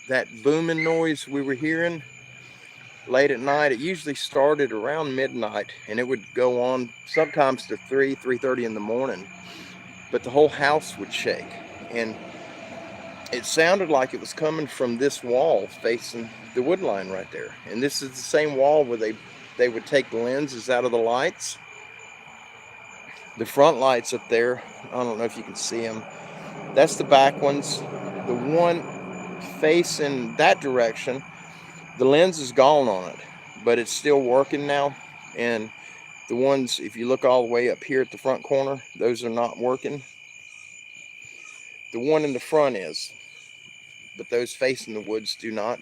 that booming noise we were hearing late at night. It usually started around midnight, and it would go on sometimes to 3:30 in the morning, but the whole house would shake, and it sounded like it was coming from this wall facing the wood line right there. And this is the same wall where they would take the lenses out of the lights. The front lights up there, I don't know if you can see them. That's the back ones. The one facing that direction, the lens is gone on it, but it's still working now. And the ones, if you look all the way up here at the front corner, those are not working. The one in the front is, but those facing the woods do not.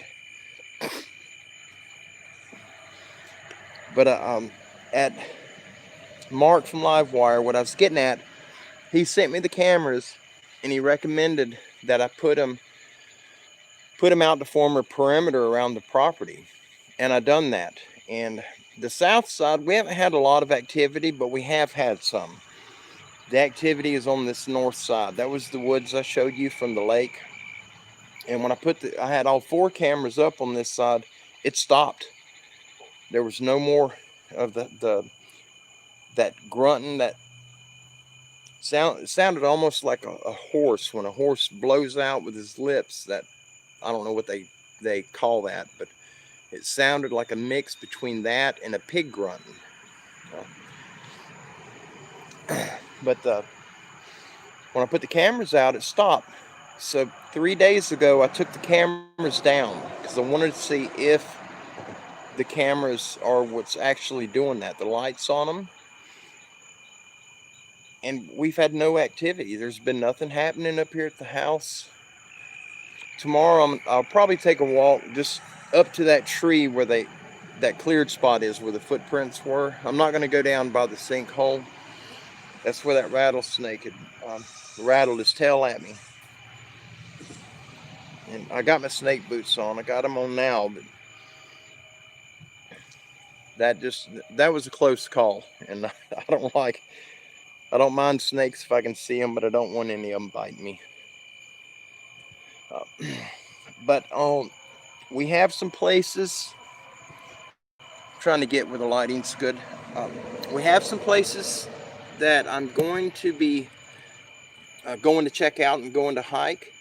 But at Mark from Livewire, what I was getting at, he sent me the cameras, and he recommended that I put them out to form a perimeter around the property, and I done that. And the south side, we haven't had a lot of activity, but we have had some. The activity is on this north side. That was the woods I showed you from the lake. And when I had all 4 cameras up on this side, it stopped. There was no more of that grunting, that sound. It sounded almost like a horse when a horse blows out with his lips. That, I don't know what they call that, but it sounded like a mix between that and a pig grunting. But when I put the cameras out, it stopped. So 3 days ago, I took the cameras down because I wanted to see if the cameras are what's actually doing that, the lights on them. And we've had no activity. There's been nothing happening up here at the house. Tomorrow, I'll probably take a walk just up to that tree where that cleared spot is, where the footprints were. I'm not going to go down by the sinkhole. That's where that rattlesnake had rattled his tail at me. And I got my snake boots on. I got them on now, but that was a close call. And I don't mind snakes if I can see them, but I don't want any of them biting me. But we have some places. I'm trying to get where the lighting's good. We have some places that I'm going to be going to check out and going to hike.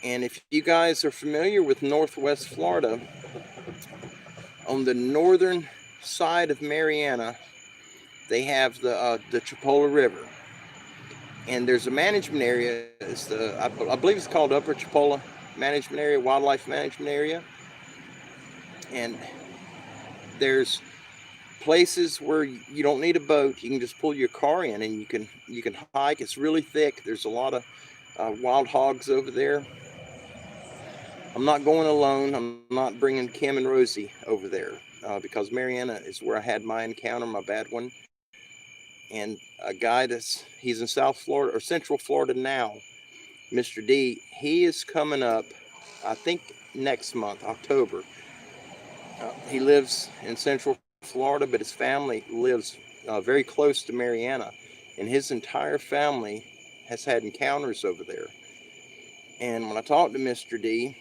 And if you guys are familiar with Northwest Florida, on the northern side of Mariana, they have the Chipola River, and there's a management area. I believe it's called Upper Chipola Management Area, Wildlife Management Area, and there's places where you don't need a boat. You can just pull your car in, and you can hike. It's really thick. There's a lot of wild hogs over there. I'm not going alone. I'm not bringing Kim and Rosie over there because Mariana is where I had my encounter, my bad one. And a guy he's in South Florida or Central Florida now, Mr. D, he is coming up, I think next month, October. He lives in Central Florida, but his family lives very close to Mariana, and his entire family has had encounters over there. And when I talked to Mr. D,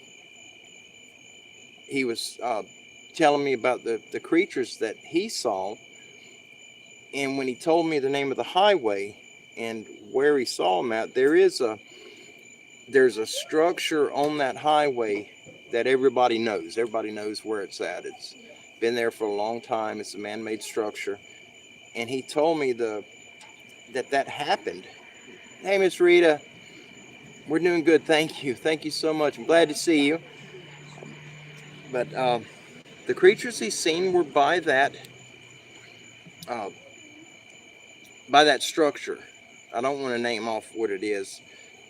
he was telling me about the creatures that he saw. And when he told me the name of the highway and where he saw them at, there's a structure on that highway that everybody knows. Everybody knows where it's at. It's been there for a long time. It's a man-made structure. And he told me that happened. Hey, Miss Rita, we're doing good. Thank you. Thank you so much. I'm glad to see you. But the creatures he's seen were by that structure. I don't want to name off what it is.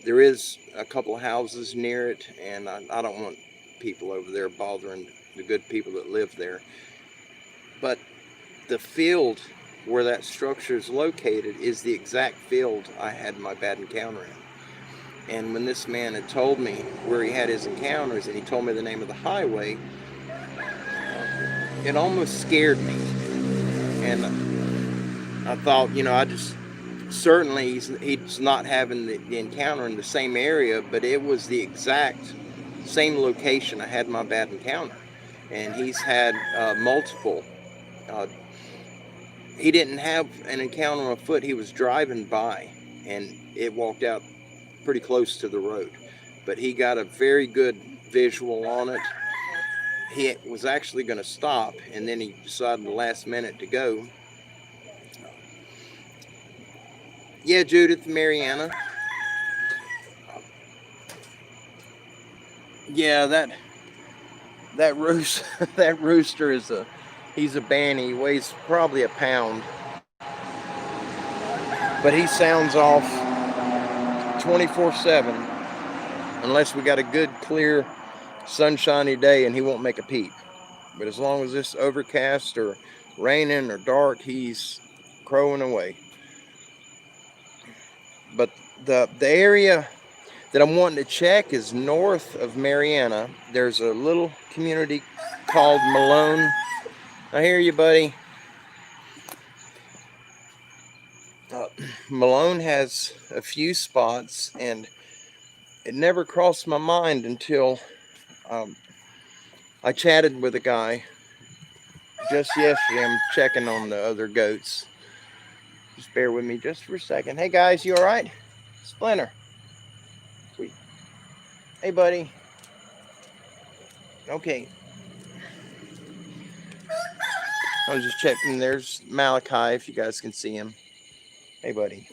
There is a couple of houses near it, and I don't want people over there bothering the good people that live there. But the field where that structure is located is the exact field I had my bad encounter in. And when this man had told me where he had his encounters, and he told me the name of the highway, it almost scared me. And I thought, I just, certainly he's not having the encounter in the same area, but it was the exact same location I had my bad encounter. And he's had multiple. He didn't have an encounter on foot. He was driving by, and it walked out pretty close to the road. But he got a very good visual on it. He was actually going to stop, and then he decided the last minute to go. Yeah, Judith, Mariana. Yeah, that rooster is he's a banny. He weighs probably a pound, but he sounds off 24/7 unless we got a good, clear, sunshiny day, and he won't make a peep. But as long as it's overcast or raining or dark, he's crowing away. But the area that I'm wanting to check is north of Mariana. There's a little community called Malone. I hear you, buddy. Malone has a few spots, and it never crossed my mind until I chatted with a guy just yesterday. I'm checking on the other goats. Just bear with me just for a second. Hey guys, you all right? Splinter. Sweet. Hey buddy. Okay. I was just checking. There's Malachi, if you guys can see him. Hey buddy.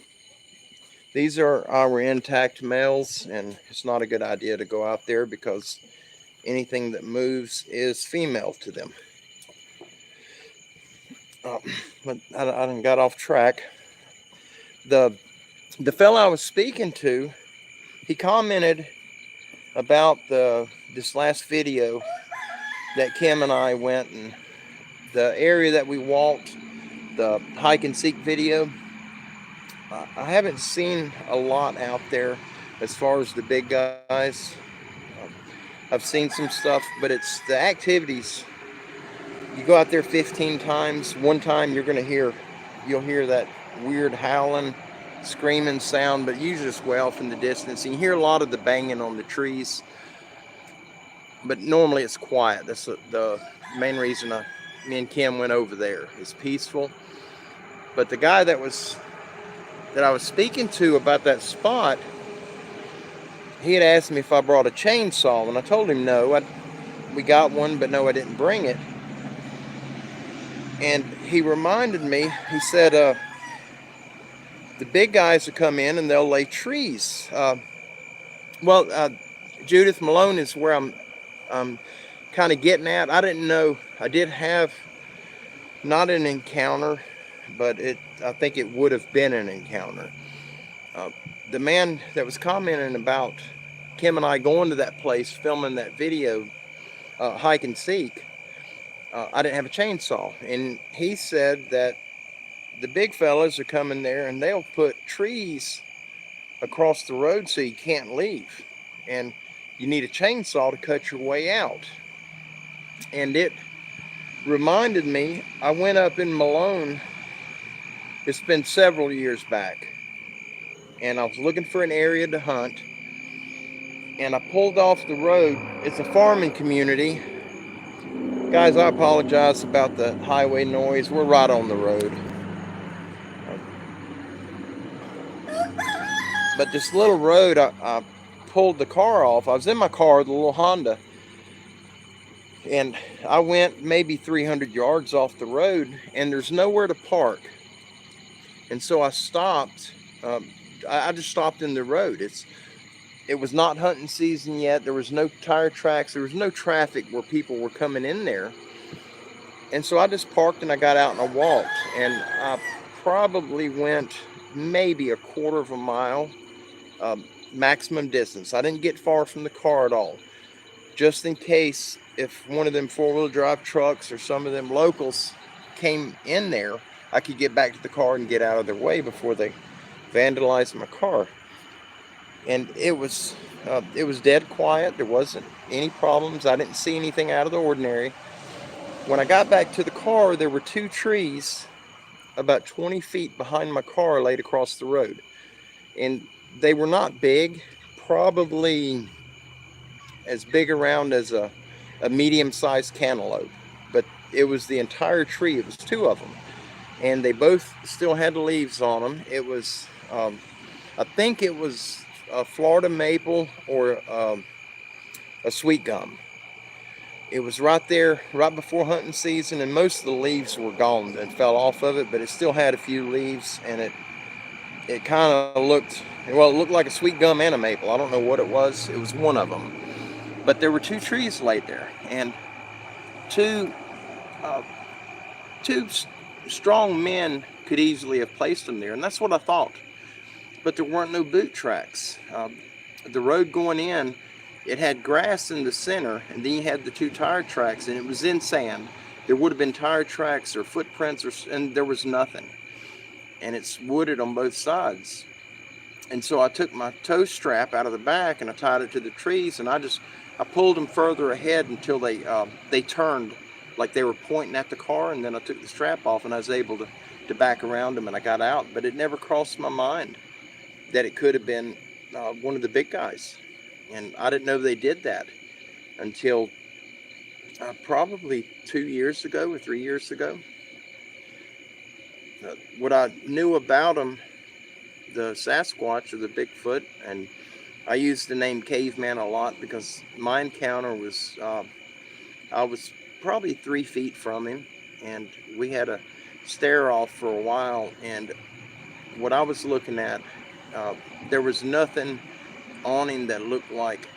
These are our intact males, and it's not a good idea to go out there because anything that moves is female to them. But I done got off track. The fella I was speaking to, he commented about this last video that Kim and I went, and the area that we walked, the hike and seek video. I haven't seen a lot out there as far as the big guys. I've seen some stuff, but it's the activities. You go out there 15 times, one time you'll hear that weird howling, screaming sound, but usually it's way off in the distance. And you hear a lot of the banging on the trees, but normally it's quiet. That's the main reason me and Kim went over there. It's peaceful. But the guy that I was speaking to about that spot, he had asked me if I brought a chainsaw, and I told him no. We got one, but no, I didn't bring it. And he reminded me, he said, the big guys will come in and they'll lay trees. Judith, Malone is where I'm kind of getting at. I didn't know. I did have not an encounter, but I think it would have been an encounter. The man that was commenting about Kim and I going to that place, filming that video, hike and seek, I didn't have a chainsaw. And he said that the big fellas are coming there and they'll put trees across the road so you can't leave. And you need a chainsaw to cut your way out. And it reminded me, I went up in Malone, it's been several years back, and I was looking for an area to hunt, and I pulled off the road. It's a farming community. Guys, I apologize about the highway noise. We're right on the road. But this little road, I pulled the car off. I was in my car, the little Honda, and I went maybe 300 yards off the road, and there's nowhere to park. And so I stopped. I just stopped in the road. It was not hunting season yet. There was no tire tracks. There was no traffic where people were coming in there. And so I just parked and I got out and I walked. And I probably went maybe a quarter of a mile maximum distance. I didn't get far from the car at all, just in case if one of them four-wheel drive trucks or some of them locals came in there, I could get back to the car and get out of their way before they vandalized my car. And it was dead quiet. There wasn't any problems. I didn't see anything out of the ordinary. When I got back to the car, there were two trees about 20 feet behind my car laid across the road. And they were not big, probably as big around as a medium-sized cantaloupe. But it was the entire tree. It was two of them. And they both still had leaves on them. It was, I think it was a Florida maple or a sweet gum. It was right there, right before hunting season, and most of the leaves were gone and fell off of it, but it still had a few leaves, and it kind of looked, well, it looked like a sweet gum and a maple. I don't know what it was. It was one of them. But there were two trees laid there, and two strong men could easily have placed them there, and that's what I thought. But there weren't no boot tracks. The road going in, it had grass in the center, and then you had the two tire tracks, and it was in sand. There would have been tire tracks or footprints, and there was nothing. And it's wooded on both sides. And so I took my tow strap out of the back and I tied it to the trees, and I pulled them further ahead until they turned like they were pointing at the car, and then I took the strap off and I was able to back around them, and I got out. But it never crossed my mind that it could have been one of the big guys. And I didn't know they did that until probably 2 years ago or 3 years ago. What I knew about them, the Sasquatch or the Bigfoot, and I use the name caveman a lot because my encounter was, I was probably 3 feet from him, and we had a stare off for a while, and what I was looking at, there was nothing on him that looked like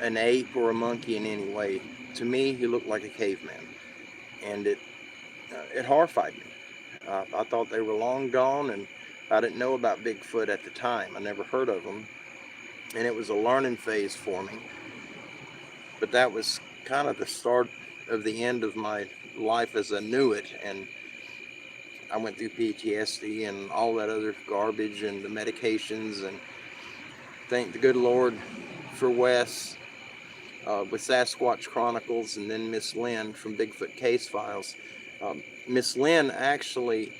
an ape or a monkey in any way. To me, he looked like a caveman, and it horrified me. I thought they were long gone, and I didn't know about Bigfoot at the time. I never heard of them, and it was a learning phase for me. But that was kind of the start of the end of my life as I knew it, and I went through PTSD and all that other garbage and the medications, and thank the good Lord for Wes with Sasquatch Chronicles, and then Miss Lynn from Bigfoot Case Files. Miss Lynn actually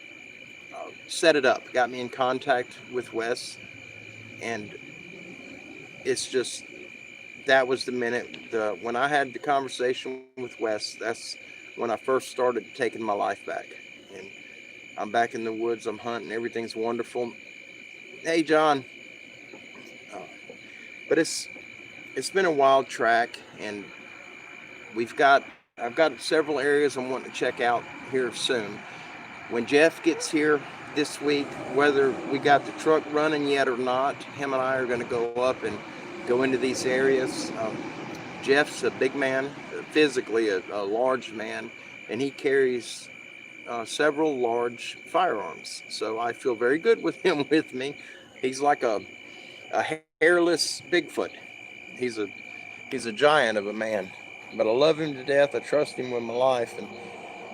set it up, got me in contact with Wes, and it's just, that was the minute, when I had the conversation with Wes, that's when I first started taking my life back. And I'm back in the woods, I'm hunting, everything's wonderful. Hey, John. But it's been a wild track, and I've got several areas I'm wanting to check out here soon. When Jeff gets here this week, whether we got the truck running yet or not, him and I are going to go up and go into these areas. Jeff's a big man, physically a large man, and he carries several large firearms. So I feel very good with him with me. He's like a hairless Bigfoot. He's a giant of a man, but I love him to death. I trust him with my life, and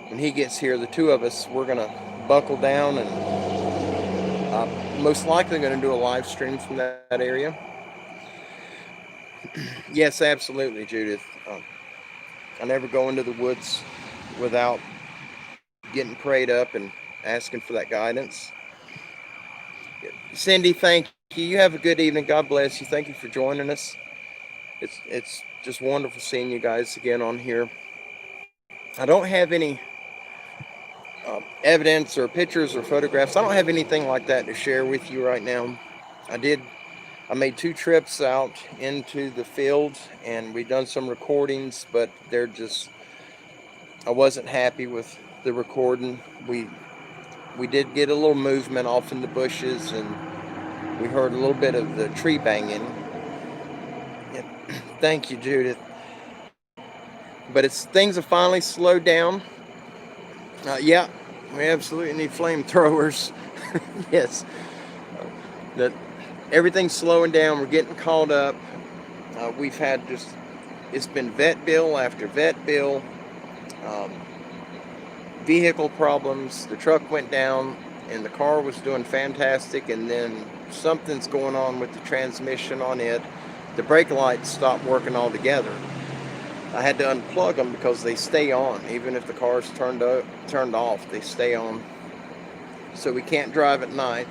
when he gets here, the two of us, we're gonna buckle down, and most likely going to do a live stream from that area. Yes, absolutely, Judith. I never go into the woods without getting prayed up and asking for that guidance. Cindy, thank you. You have a good evening. God bless you. Thank you for joining us. It's just wonderful seeing you guys again on here. I don't have any evidence or pictures or photographs. I don't have anything like that to share with you right now. I made 2 trips out into the field, and we've done some recordings, but I wasn't happy with the recording. We did get a little movement off in the bushes, and we heard a little bit of the tree banging. Yeah. Thank you, Judith. But things have finally slowed down. Yeah, we absolutely need flamethrowers. Yes. that everything's slowing down. We're getting caught up. We've had it's been vet bill after vet bill, vehicle problems. The truck went down and the car was doing fantastic, and then something's going on with the transmission on it. The brake lights stopped working altogether. I had to unplug them because they stay on. Even if the car's turned off, they stay on. So we can't drive at night.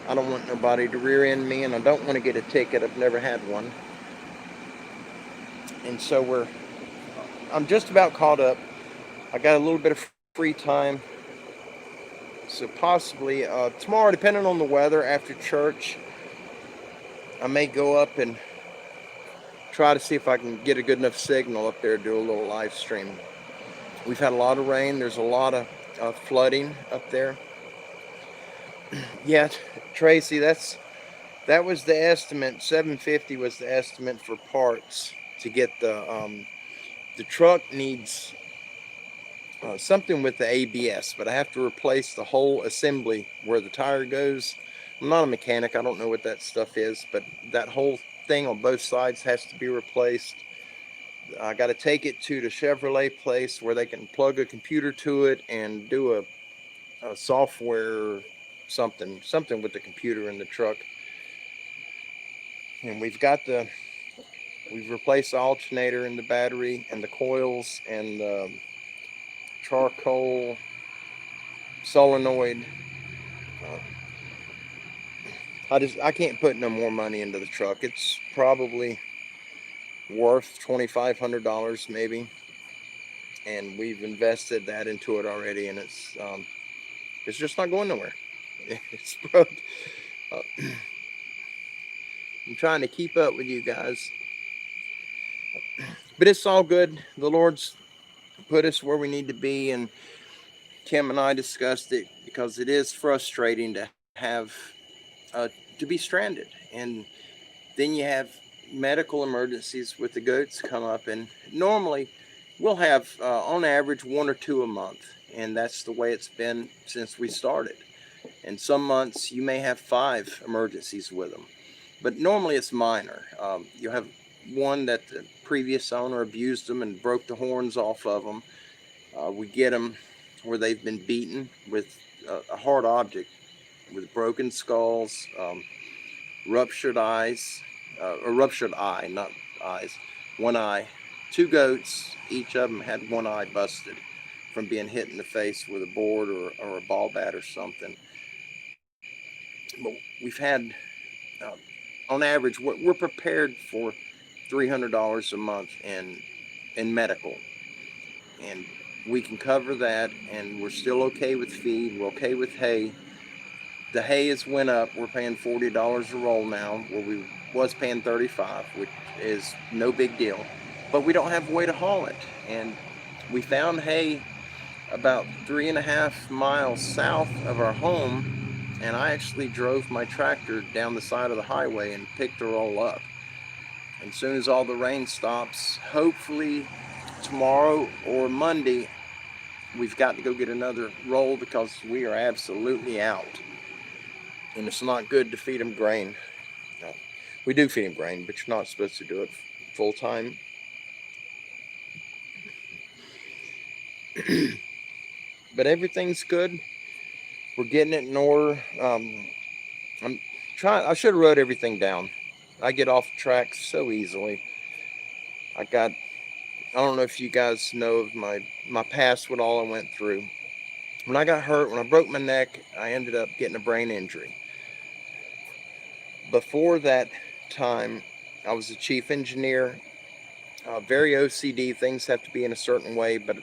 I don't want nobody to rear end me, and I don't want to get a ticket. I've never had one. And so I'm just about caught up. I got a little bit of free time. So possibly tomorrow, depending on the weather, after church, I may go up and try to see if I can get a good enough signal up there to do a little live stream. We've had a lot of rain. There's a lot of flooding up there. Yeah, Tracy, that was the estimate. $750 was the estimate for parts to get the truck needs something with the ABS, but I have to replace the whole assembly where the tire goes. I'm not a mechanic. I don't know what that stuff is, but that whole thing on both sides has to be replaced. I got to take it to the Chevrolet place where they can plug a computer to it and do a software something with the computer in the truck. And we've replaced the alternator and the battery and the coils and the charcoal solenoid. I can't put no more money into the truck. It's probably worth $2,500 maybe, and we've invested that into it already, and it's just not going nowhere. It's broke. I'm trying to keep up with you guys, but it's all good. The Lord's put us where we need to be, and Kim and I discussed it because it is frustrating to have to be stranded, and then you have medical emergencies with the goats come up, and normally we'll have on average 1 or 2 a month, and that's the way it's been since we started. And some months you may have 5 emergencies with them, but normally it's minor. You'll have one that the previous owner abused them and broke the horns off of them. We get them where they've been beaten with a hard object, with broken skulls, ruptured eyes, or ruptured eye, not eyes, one eye. 2 goats, each of them had one eye busted from being hit in the face with a board or a ball bat or something. But we've had, on average, we're prepared for $300 a month in medical, and we can cover that, and we're still okay with feed. We're okay with hay. The hay has went up. We're paying $40 a roll now, where we was paying $35, which is no big deal. But we don't have a way to haul it. And we found hay about 3.5 miles south of our home, and I actually drove my tractor down the side of the highway and picked the roll up. And as soon as all the rain stops, hopefully tomorrow or Monday, we've got to go get another roll because we are absolutely out. And it's not good to feed them grain. We do feed them grain, but you're not supposed to do it full time. But everything's good. We're getting it in order. I should have wrote everything down. I get off track so easily. I don't know if you guys know of my past, what all I went through. When I got hurt, when I broke my neck, I ended up getting a brain injury. Before that time, I was a chief engineer, very OCD. Things have to be in a certain way, but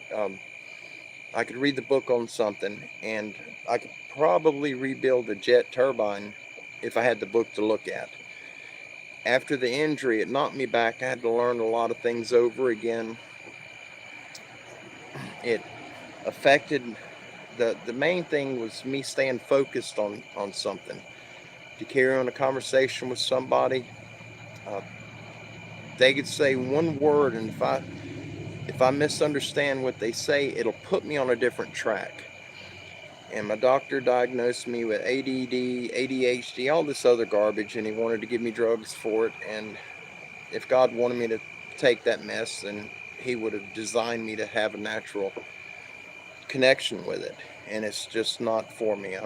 I could read the book on something, and I could probably rebuild a jet turbine if I had the book to look at. After the injury, it knocked me back. I had to learn a lot of things over again. It affected, the main thing was me staying focused on something. To carry on a conversation with somebody, they could say one word, and if I misunderstand what they say, it'll put me on a different track. and my doctor diagnosed me with ADD, ADHD, all this other garbage, and he wanted to give me drugs for it. And if God wanted me to take that mess, then he would have designed me to have a natural connection with it, and it's just not for me.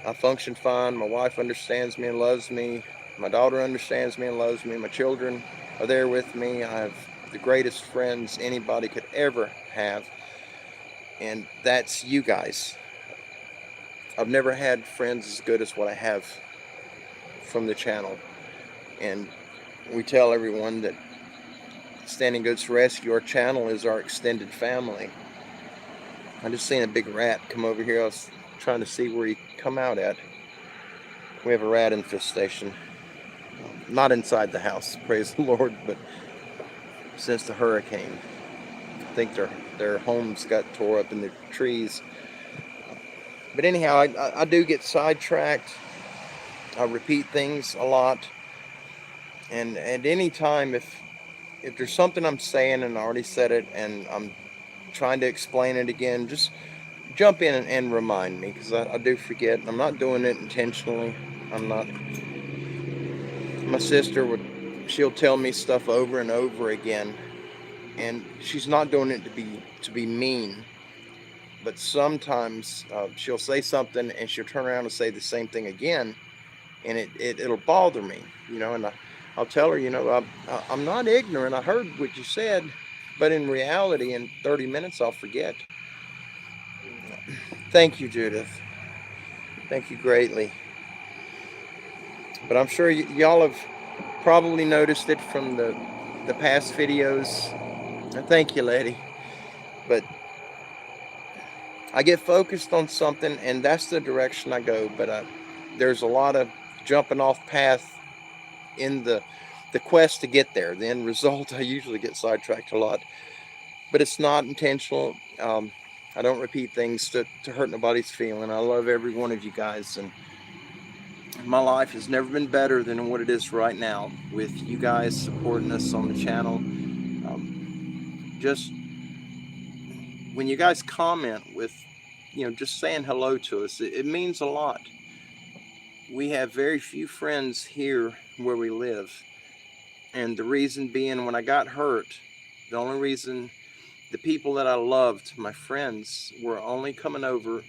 I function fine. My wife understands me and loves me. My daughter understands me and loves me. My children are there with me. I have the greatest friends anybody could ever have, and that's you guys. I've never had friends as good as what I have from the channel, and we tell everyone that Standing Goats Rescue, our channel, is our extended family. I just seen a big rat come over here. I was trying to see where he come out at. We have a rat infestation. Not inside the house, praise the Lord, but since the hurricane. I think their homes got tore up in the trees. But anyhow, I do get sidetracked. I repeat things a lot. And at any time, if there's something I'm saying and I already said it and I'm trying to explain it again, just jump in and remind me, because I do forget. I'm not doing it intentionally. I'm not. My sister she'll tell me stuff over and over again, and she's not doing it to be mean. But sometimes she'll say something and she'll turn around and say the same thing again, and it'll bother me, and I'll tell her, I'm not ignorant. I heard what you said, but in reality, in 30 minutes, I'll forget. Thank you, Judith. Thank you greatly. But I'm sure y'all have probably noticed it from the past videos. Thank you, lady. But I get focused on something, and that's the direction I go. But there's a lot of jumping off path in the quest to get there. The end result, I usually get sidetracked a lot. But it's not intentional. I don't repeat things to hurt nobody's feeling. I love every one of you guys, and my life has never been better than what it is right now, with you guys supporting us on the channel. Just when you guys comment with, just saying hello to us, it means a lot. We have very few friends here where we live, and the reason being, when I got hurt, the only reason the people that I loved, my friends, were only coming over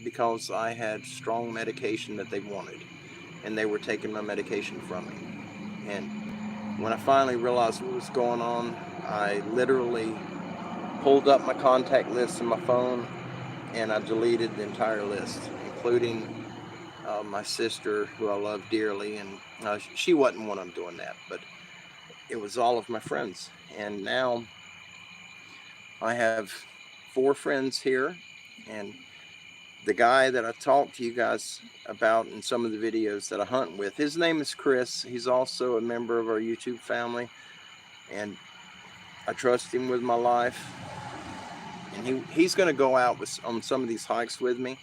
because I had strong medication that they wanted, and they were taking my medication from me. And when I finally realized what was going on, I literally pulled up my contact list in my phone, and I deleted the entire list, including my sister, who I love dearly, and she wasn't one I'm doing that, but it was all of my friends. And now I have 4 friends here, and the guy that I talked to you guys about in some of the videos that I hunt with, his name is Chris. He's also a member of our YouTube family, and I trust him with my life. And he's going to go out on some of these hikes with me.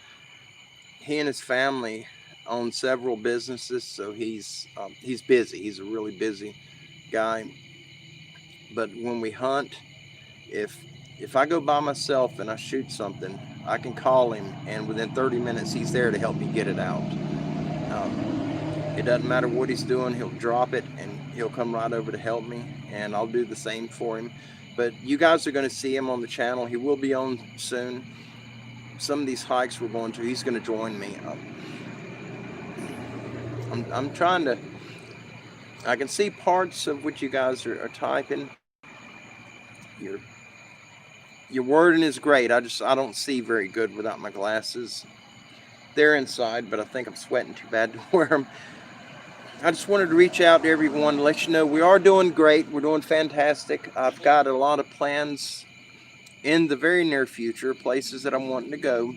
He and his family own several businesses, so he's busy. He's a really busy guy. But when we hunt, if I go by myself and I shoot something, I can call him, and within 30 minutes he's there to help me get it out. It doesn't matter what he's doing, he'll drop it and he'll come right over to help me, and I'll do the same for him. But you guys are going to see him on the channel. He will be on soon. Some of these hikes we're going to, he's going to join me. I'm trying to, I can see parts of what you guys are typing. Your wording is great. I don't see very good without my glasses. They're inside, but I think I'm sweating too bad to wear them. I just wanted to reach out to everyone to let you know we are doing great. We're doing fantastic. I've got a lot of plans in the very near future, places that I'm wanting to go.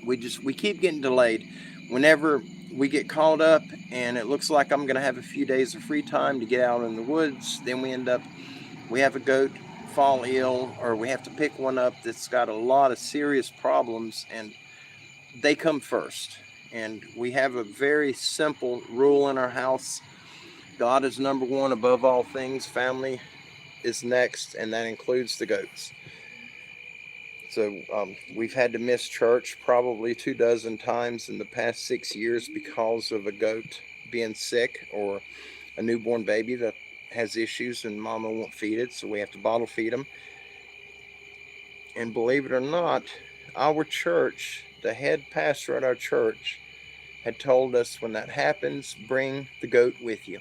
We keep getting delayed. Whenever we get caught up and it looks like I'm going to have a few days of free time to get out in the woods, then we have a goat fall ill, or we have to pick one up that's got a lot of serious problems, and they come first. And we have a very simple rule in our house. God is number one above all things. Family is next, and that includes the goats. So we've had to miss church probably 24 times in the past 6 years because of a goat being sick, or a newborn baby that has issues and mama won't feed it, so we have to bottle feed them. And believe it or not, our church, the head pastor at our church, had told us, when that happens, bring the goat with you.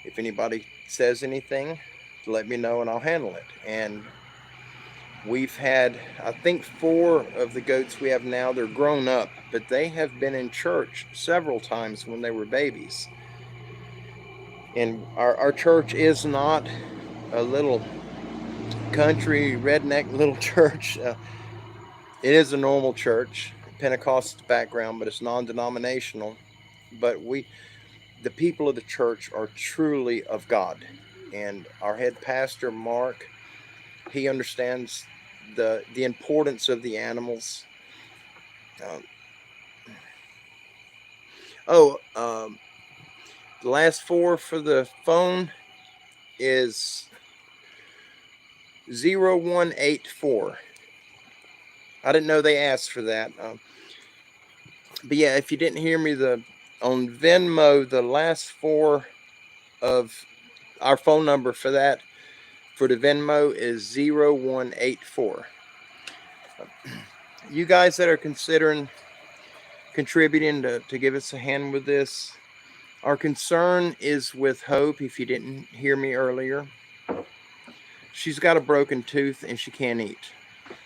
If anybody says anything, let me know and I'll handle it. And we've had, I think, 4 of the goats we have now. They're grown up, but they have been in church several times when they were babies. And our church is not a little country redneck little church. It is a normal church, Pentecost background, but it's non-denominational. But the people of the church, are truly of God. And our head pastor, Mark, he understands the importance of the animals. The last 4 for the phone is 0184. I didn't know they asked for that. But yeah, if you didn't hear me, on Venmo, the last 4 of our phone number for the Venmo is 0184. You guys that are considering contributing to give us a hand with this, our concern is with Hope. If you didn't hear me earlier, she's got a broken tooth and she can't eat.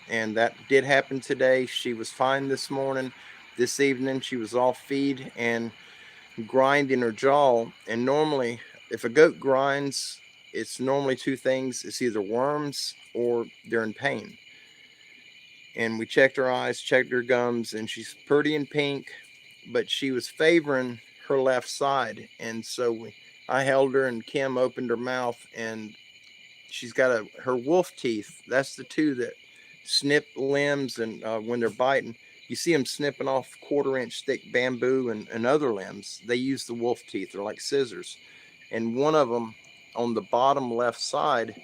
And that did happen today. She was fine this morning. This evening, she was off feed and grinding her jaw. And normally, if a goat grinds, it's normally 2 things. It's either worms or they're in pain. And we checked her eyes, checked her gums, and she's pretty in pink, but she was favoring her left side. And so I held her, and Kim opened her mouth, and she's got her wolf teeth. That's the 2 that snip limbs, and when they're biting, you see them snipping off 1/4-inch thick bamboo and other limbs. They use the wolf teeth. They're like scissors. And one of them on the bottom left side,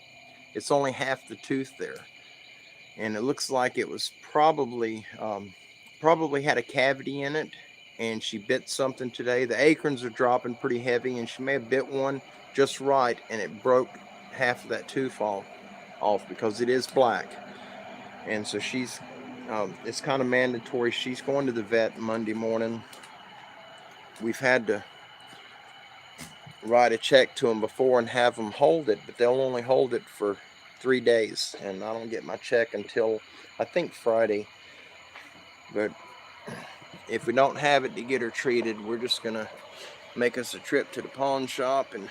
it's only half the tooth there. And it looks like it was probably had a cavity in it, and she bit something today. The acorns are dropping pretty heavy, and she may have bit one just right, and it broke half of that tooth off because it is black. And so she's it's kind of mandatory. She's going to the vet Monday morning. We've had to write a check to them before and have them hold it, but they'll only hold it for 3 days, and I don't get my check until I think Friday. But if we don't have it to get her treated, we're just gonna make us a trip to the pawn shop. And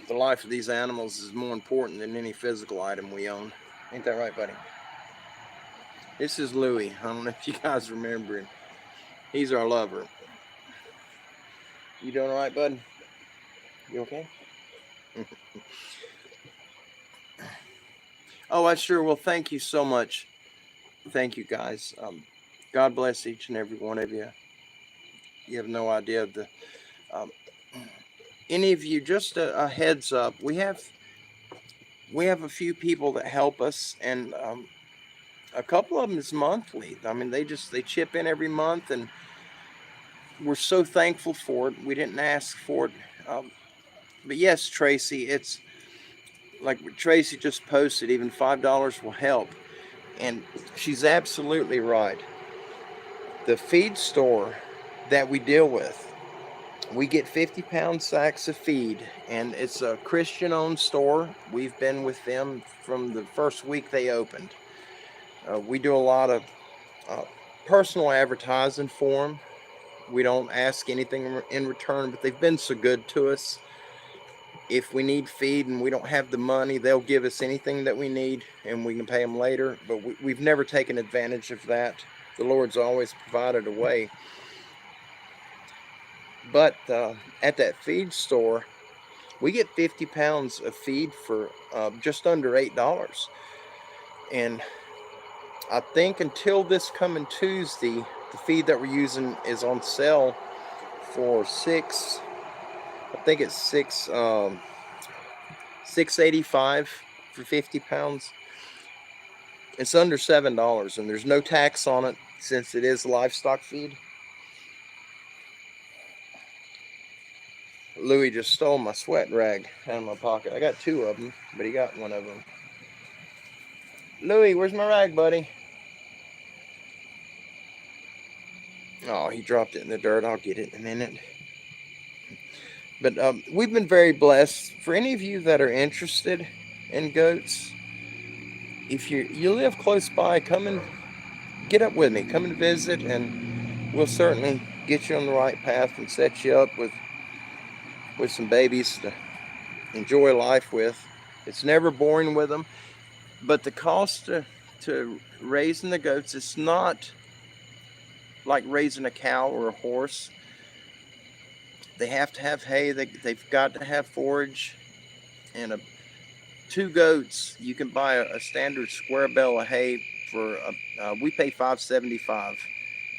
the life of these animals is more important than any physical item we own. Ain't that right, buddy? This is Louie. I don't know if you guys remember him. He's our lover. You doing all right, bud? You okay? Oh, I sure will. Thank you so much. Thank you, guys. God bless each and every one of you. You have no idea of the any of you. Just a heads up. We have a few people that help us, and a couple of them is monthly. I mean, they chip in every month, and we're so thankful for it. We didn't ask for it, but yes, Tracy, it's like Tracy just posted. Even $5 will help, and she's absolutely right. The feed store that we deal with, we get 50-pound sacks of feed, and it's a Christian-owned store. We've been with them from the first week they opened. We do a lot of personal advertising for them. We don't ask anything in return, but they've been so good to us. If we need feed and we don't have the money, they'll give us anything that we need, and we can pay them later. But we've never taken advantage of that. The Lord's always provided a way. But at that feed store, we get 50 pounds of feed for just under $8. And I think until this coming Tuesday, the feed that we're using is on sale for $6.85 for 50 pounds. It's under $7, and there's no tax on it since it is livestock feed. Louis just stole my sweat rag out of my pocket. I got 2 of them, but he got 1 of them. Louis, where's my rag, buddy? Oh, he dropped it in the dirt. I'll get it in a minute. But we've been very blessed. For any of you that are interested in goats, if you live close by, come and get up with me. Come and visit, and we'll certainly get you on the right path and set you up with some babies to enjoy life with. It's never boring with them, but the cost to raising the goats, it's not like raising a cow or a horse. They have to have hay. They've got to have forage, and 2 goats, you can buy a standard square bale of hay for we pay $5.75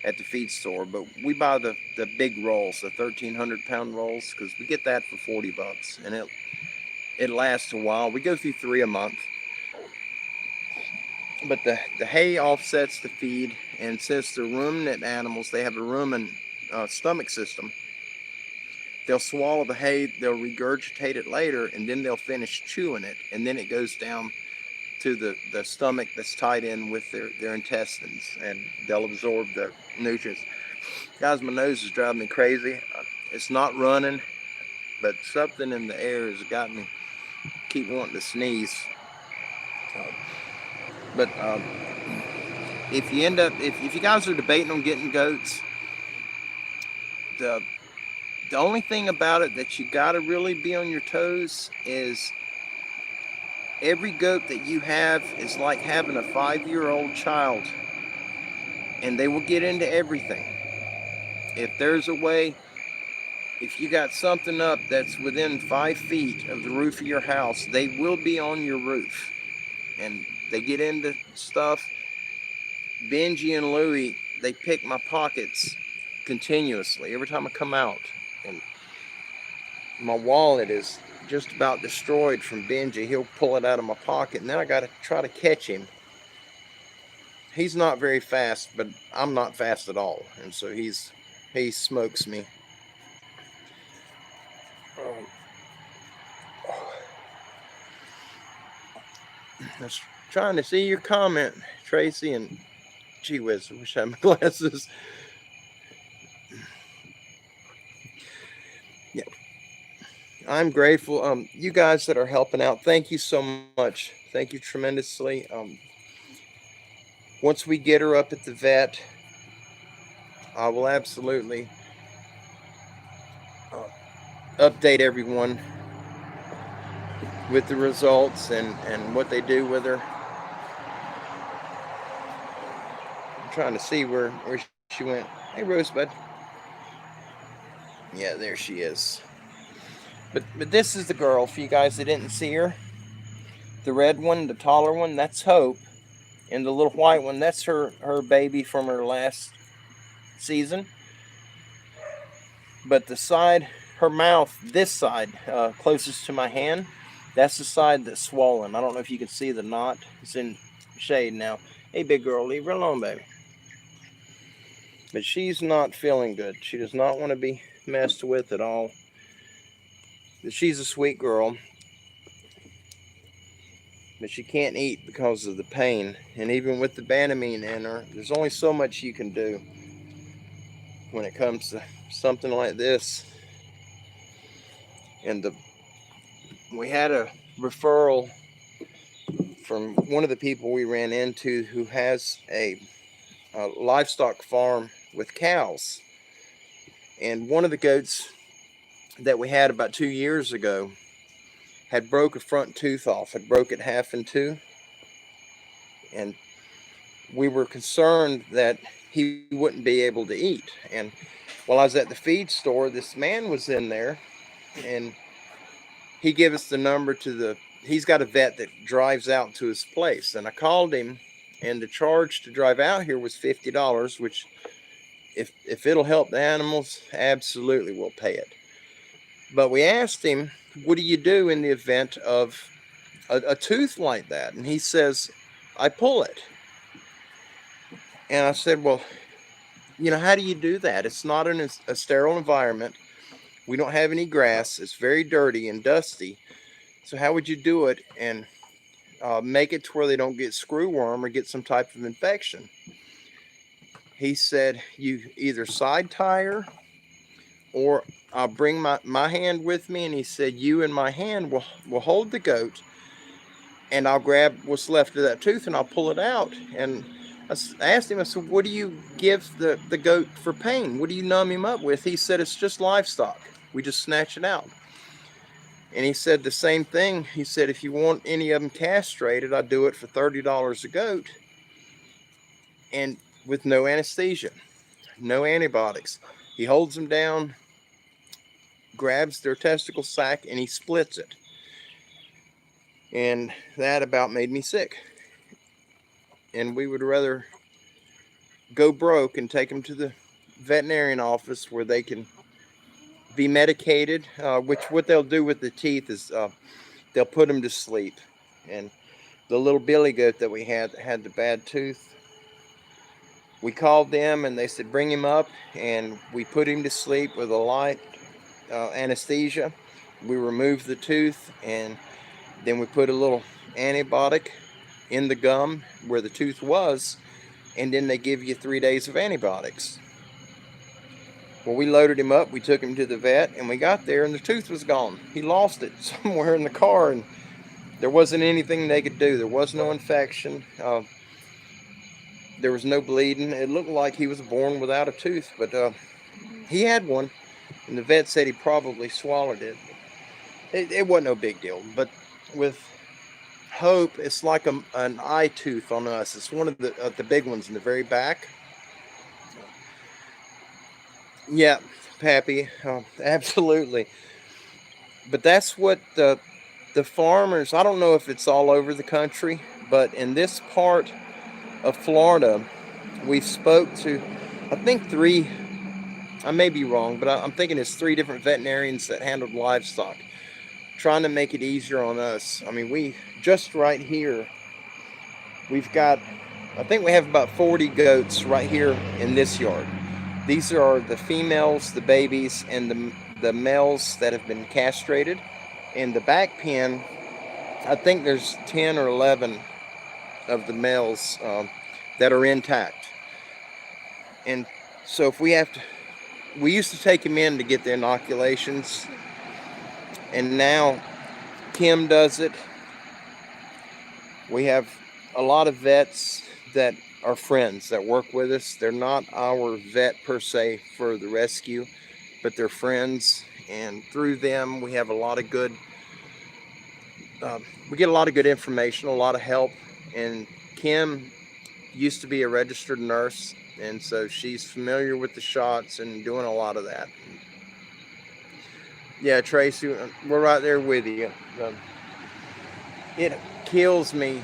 at the feed store, but we buy the big rolls, the 1,300-pound rolls, because we get that for $40, and it lasts a while. We go through 3 a month, but the hay offsets the feed, and since they're ruminant animals, they have a rumen stomach system. They'll swallow the hay, they'll regurgitate it later, and then they'll finish chewing it, and then it goes down to the stomach that's tied in with their intestines, and they'll absorb the nutrients. Guys, my nose is driving me crazy. It's not running, but something in the air has got me keep wanting to sneeze. But if you guys are debating on getting goats, the only thing about it that you got to really be on your toes is every goat that you have is like having a 5-year-old child, and they will get into everything. If there's a way, if you got something up that's within 5 feet of the roof of your house, they will be on your roof, and they get into stuff. Benji and Louie, they pick my pockets continuously every time I come out, and my wallet is just about destroyed from Benji. He'll pull it out of my pocket, and then I got to try to catch him. He's not very fast, but I'm not fast at all, and so he smokes me. I was trying to see your comment, Tracy, and gee whiz, I wish I had my glasses. Yeah, I'm grateful. You guys that are helping out, thank you so much. Thank you tremendously. Once we get her up at the vet, I will absolutely update everyone with the results and what they do with her. I'm trying to see where she went. Hey, Rosebud. Yeah, there she is. But this is the girl, for you guys that didn't see her. The red one, the taller one, that's Hope. And the little white one, that's her baby from her last season. But the side, her mouth, this side, closest to my hand, that's the side that's swollen. I don't know if you can see the knot. It's in shade now. Hey, big girl, leave her alone, baby. But she's not feeling good. She does not want to be messed with at all. She's a sweet girl, but she can't eat because of the pain. And even with the Banamine in her, there's only so much you can do when it comes to something like this. And we had a referral from one of the people we ran into who has a livestock farm with cows. And one of the goats that we had about 2 years ago had broke a front tooth off, had broke it half in 2. And we were concerned that he wouldn't be able to eat. And while I was at the feed store, this man was in there, and he gave us the number to he's got a vet that drives out to his place. And I called him, and the charge to drive out here was $50, which if it'll help the animals, absolutely we'll pay it. But we asked him, what do you do in the event of a tooth like that? And he says, I pull it. And I said, well, you know, how do you do that? It's not in a sterile environment. We don't have any grass. It's very dirty and dusty. So how would you do it and make it to where they don't get screwworm or get some type of infection? He said, you either side tire, or I'll bring my hand with me. And he said, you and my hand will hold the goat, and I'll grab what's left of that tooth and I'll pull it out. And I asked him, I said, what do you give the goat for pain? What do you numb him up with? He said, it's just livestock. We just snatch it out. And he said the same thing. He said, if you want any of them castrated, I do it for $30 a goat, and with no anesthesia, no antibiotics. He holds them down, grabs their testicle sac, and he splits it. And that about made me sick. And we would rather go broke and take them to the veterinarian office where they can be medicated, which what they'll do with the teeth is they'll put them to sleep. And the little billy goat that we had that had the bad tooth, we called them and they said bring him up, and we put him to sleep with a light anesthesia. We removed the tooth, and then we put a little antibiotic in the gum where the tooth was, and then they give you 3 days of antibiotics. Well, we loaded him up, we took him to the vet, and we got there and the tooth was gone. He lost it somewhere in the car, and there wasn't anything they could do. There was no infection. There was no bleeding. It looked like he was born without a tooth, but he had one, and the vet said he probably swallowed it. It wasn't no big deal, but with Hope, it's like an eye tooth on us. It's one of the big ones in the very back. Yeah, Pappy, absolutely. But that's what the farmers, I don't know if it's all over the country, but in this part of Florida, we spoke to, I think 3, I may be wrong, but I'm thinking it's 3 different veterinarians that handled livestock, trying to make it easier on us. I mean, we, just right here, we've got, I think we have about 40 goats right here in this yard. These are the females, the babies, and the males that have been castrated. In the back pen, I think there's 10 or 11 of the males that are intact. And so if we have to, we used to take them in to get the inoculations, and now Kim does it. We have a lot of vets that are friends that work with us. They're not our vet per se for the rescue, but they're friends, and through them we have a lot of good we get a lot of good information, a lot of help. And Kim used to be a registered nurse, and so she's familiar with the shots and doing a lot of that. Yeah, Tracy, we're right there with you. It kills me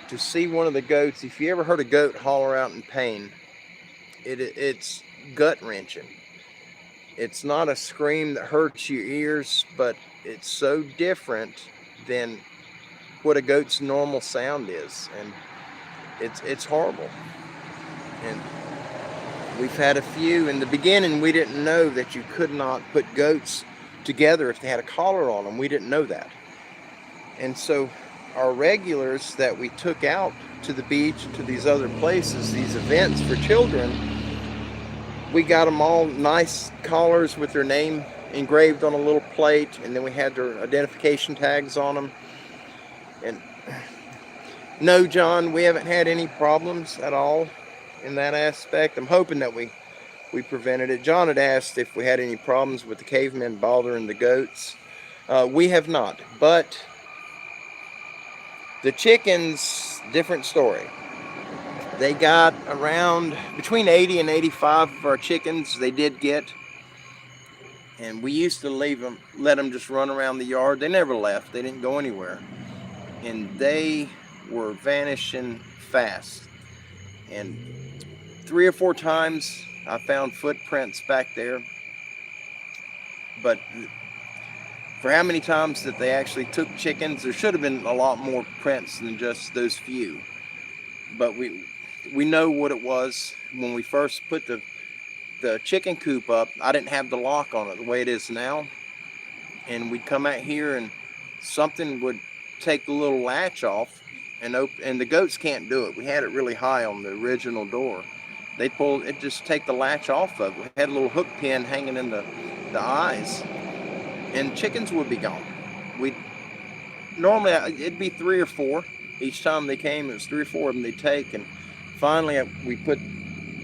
to see one of the goats. If you ever heard a goat holler out in pain, it's gut-wrenching. It's not a scream that hurts your ears, but it's so different than what a goat's normal sound is, and it's horrible. And we've had a few. In the beginning, we didn't know that you could not put goats together if they had a collar on them. We didn't know that. And so our regulars that we took out to the beach, to these other places, these events for children, we got them all nice collars with their name engraved on a little plate, and then we had their identification tags on them. And no, John, we haven't had any problems at all in that aspect. I'm hoping that we prevented it. John had asked if we had any problems with the cavemen bothering the goats. We have not, but the chickens, different story. They got around between 80 and 85 of our chickens they did get. And we used to let them just run around the yard. They never left. They didn't go anywhere. And they were vanishing fast. And 3 or 4 times I found footprints back there. But for how many times that they actually took chickens. There should have been a lot more prints than just those few. But we know what it was when we first put the chicken coop up. I didn't have the lock on it the way it is now. And we'd come out here and something would take the little latch off and open, and the goats can't do it. We had it really high on the original door. They pulled it, just take the latch off of it. We had a little hook pin hanging in the eyes, and chickens would be gone. We normally it'd be 3 or 4 each time they came. It was 3 or 4 of them they'd take, and finally we put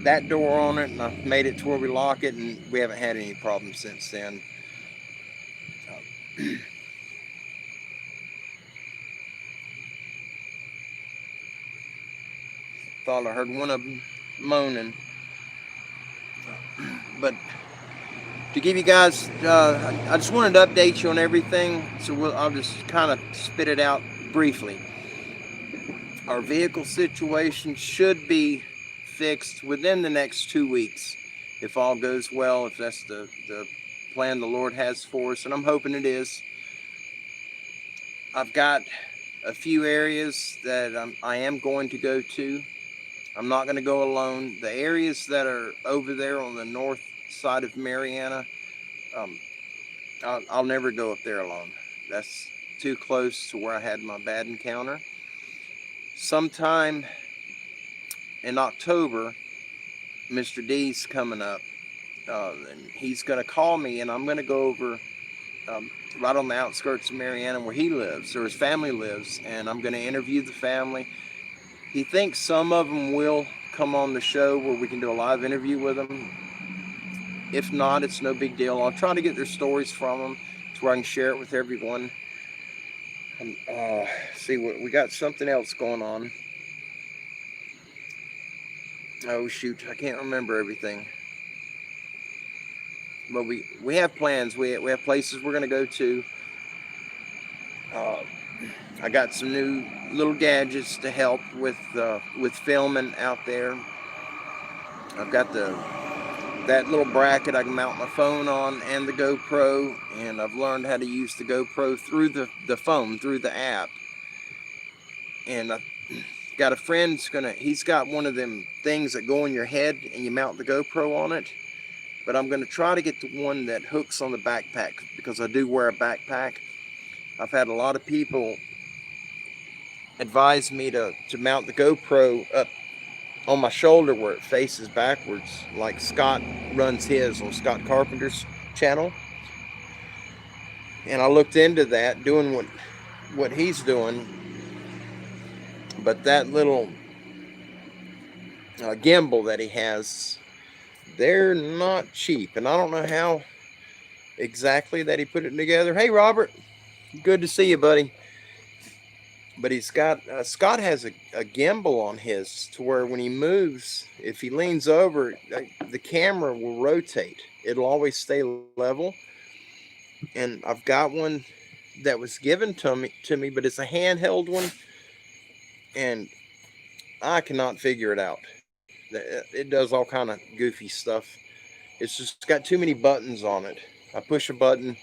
that door on it, and I made it to where we lock it, and we haven't had any problems since then. Thought I heard one of them moaning, but to give you guys, I just wanted to update you on everything, so I'll just kind of spit it out briefly. Our vehicle situation should be fixed within the next 2 weeks, if all goes well, if that's the plan the Lord has for us, and I'm hoping it is. I've got a few areas that I am going to go to. I'm not going to go alone. The areas that are over there on the north side of Marianna, I'll never go up there alone. That's too close to where I had my bad encounter. Sometime in October, Mr. D's coming up, and he's going to call me, and I'm going to go over right on the outskirts of Marianna where he lives, or his family lives, and I'm going to interview the family. He thinks some of them will come on the show where we can do a live interview with them. If not, it's no big deal. I'll try to get their stories from them to where I can share it with everyone. And see, we got something else going on. Oh shoot, I can't remember everything. But we have plans. We have places we're going to go to. I got some new little gadgets to help with filming out there. I've got that little bracket I can mount my phone on and the GoPro, and I've learned how to use the GoPro through the phone, through the app. And I've got a friend he's got one of them things that go on your head and you mount the GoPro on it. But I'm going to try to get the one that hooks on the backpack, because I do wear a backpack. I've had a lot of people advise me to mount the GoPro up on my shoulder where it faces backwards, like Scott runs his on Scott Carpenter's channel. And I looked into that, doing what he's doing. But that little gimbal that he has, they're not cheap, and I don't know how exactly that he put it together. Hey Robert, good to see you, buddy. But he's got Scott has a gimbal on his to where when he moves, if he leans over, the camera will rotate. It'll always stay level. And I've got one that was given to me, but it's a handheld one, and I cannot figure it out. It does all kind of goofy stuff. It's just got too many buttons on it. I push a button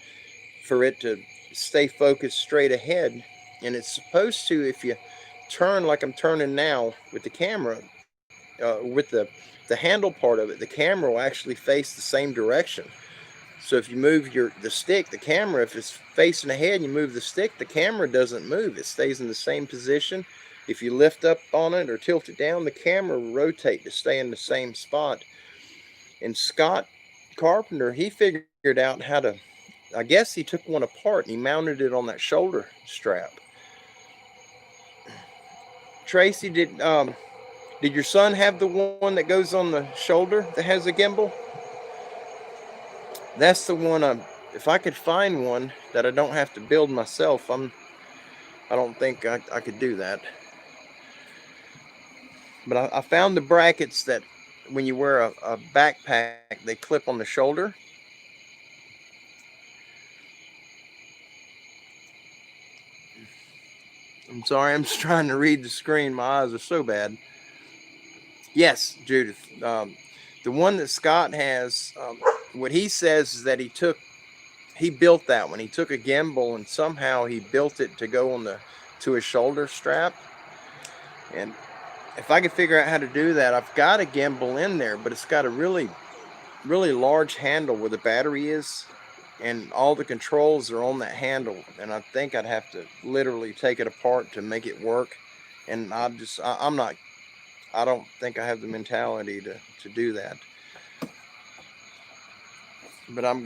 for it to stay focused straight ahead, and it's supposed to, if you turn like I'm turning now with the camera, with the handle part of it, the camera will actually face the same direction. So if you move the stick, the camera, if it's facing ahead and you move the stick, the camera doesn't move. It stays in the same position. If you lift up on it or tilt it down, the camera will rotate to stay in the same spot. And Scott Carpenter, he figured out how to, I guess he took one apart and he mounted it on that shoulder strap. Tracy, did your son have the one that goes on the shoulder that has a gimbal? That's the one. If I could find one that I don't have to build myself, I don't think I could do that. But I found the brackets that when you wear a backpack, they clip on the shoulder. I'm sorry, I'm just trying to read the screen. My eyes are so bad. Yes, Judith. The one that Scott has, what he says is that he took he built that one. He took a gimbal and somehow he built it to go on to his shoulder strap. And if I could figure out how to do that, I've got a gimbal in there, but it's got a really large handle where the battery is, and all the controls are on that handle. And I think I'd have to literally take it apart to make it work. And I don't think I have the mentality to do that. But I'm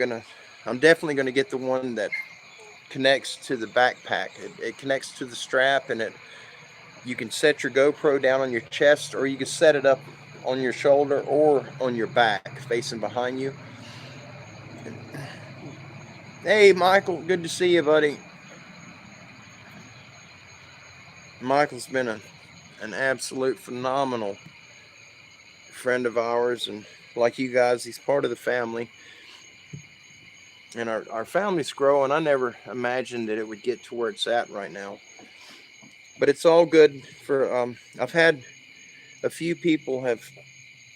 definitely gonna get the one that connects to the backpack. It connects to the strap, and you can set your GoPro down on your chest, or you can set it up on your shoulder or on your back facing behind you. Hey Michael, good to see you, buddy. Michael's been an absolute phenomenal friend of ours, and like you guys, he's part of the family. And our family's growing. I never imagined that it would get to where it's at right now. But it's all good for I've had a few people have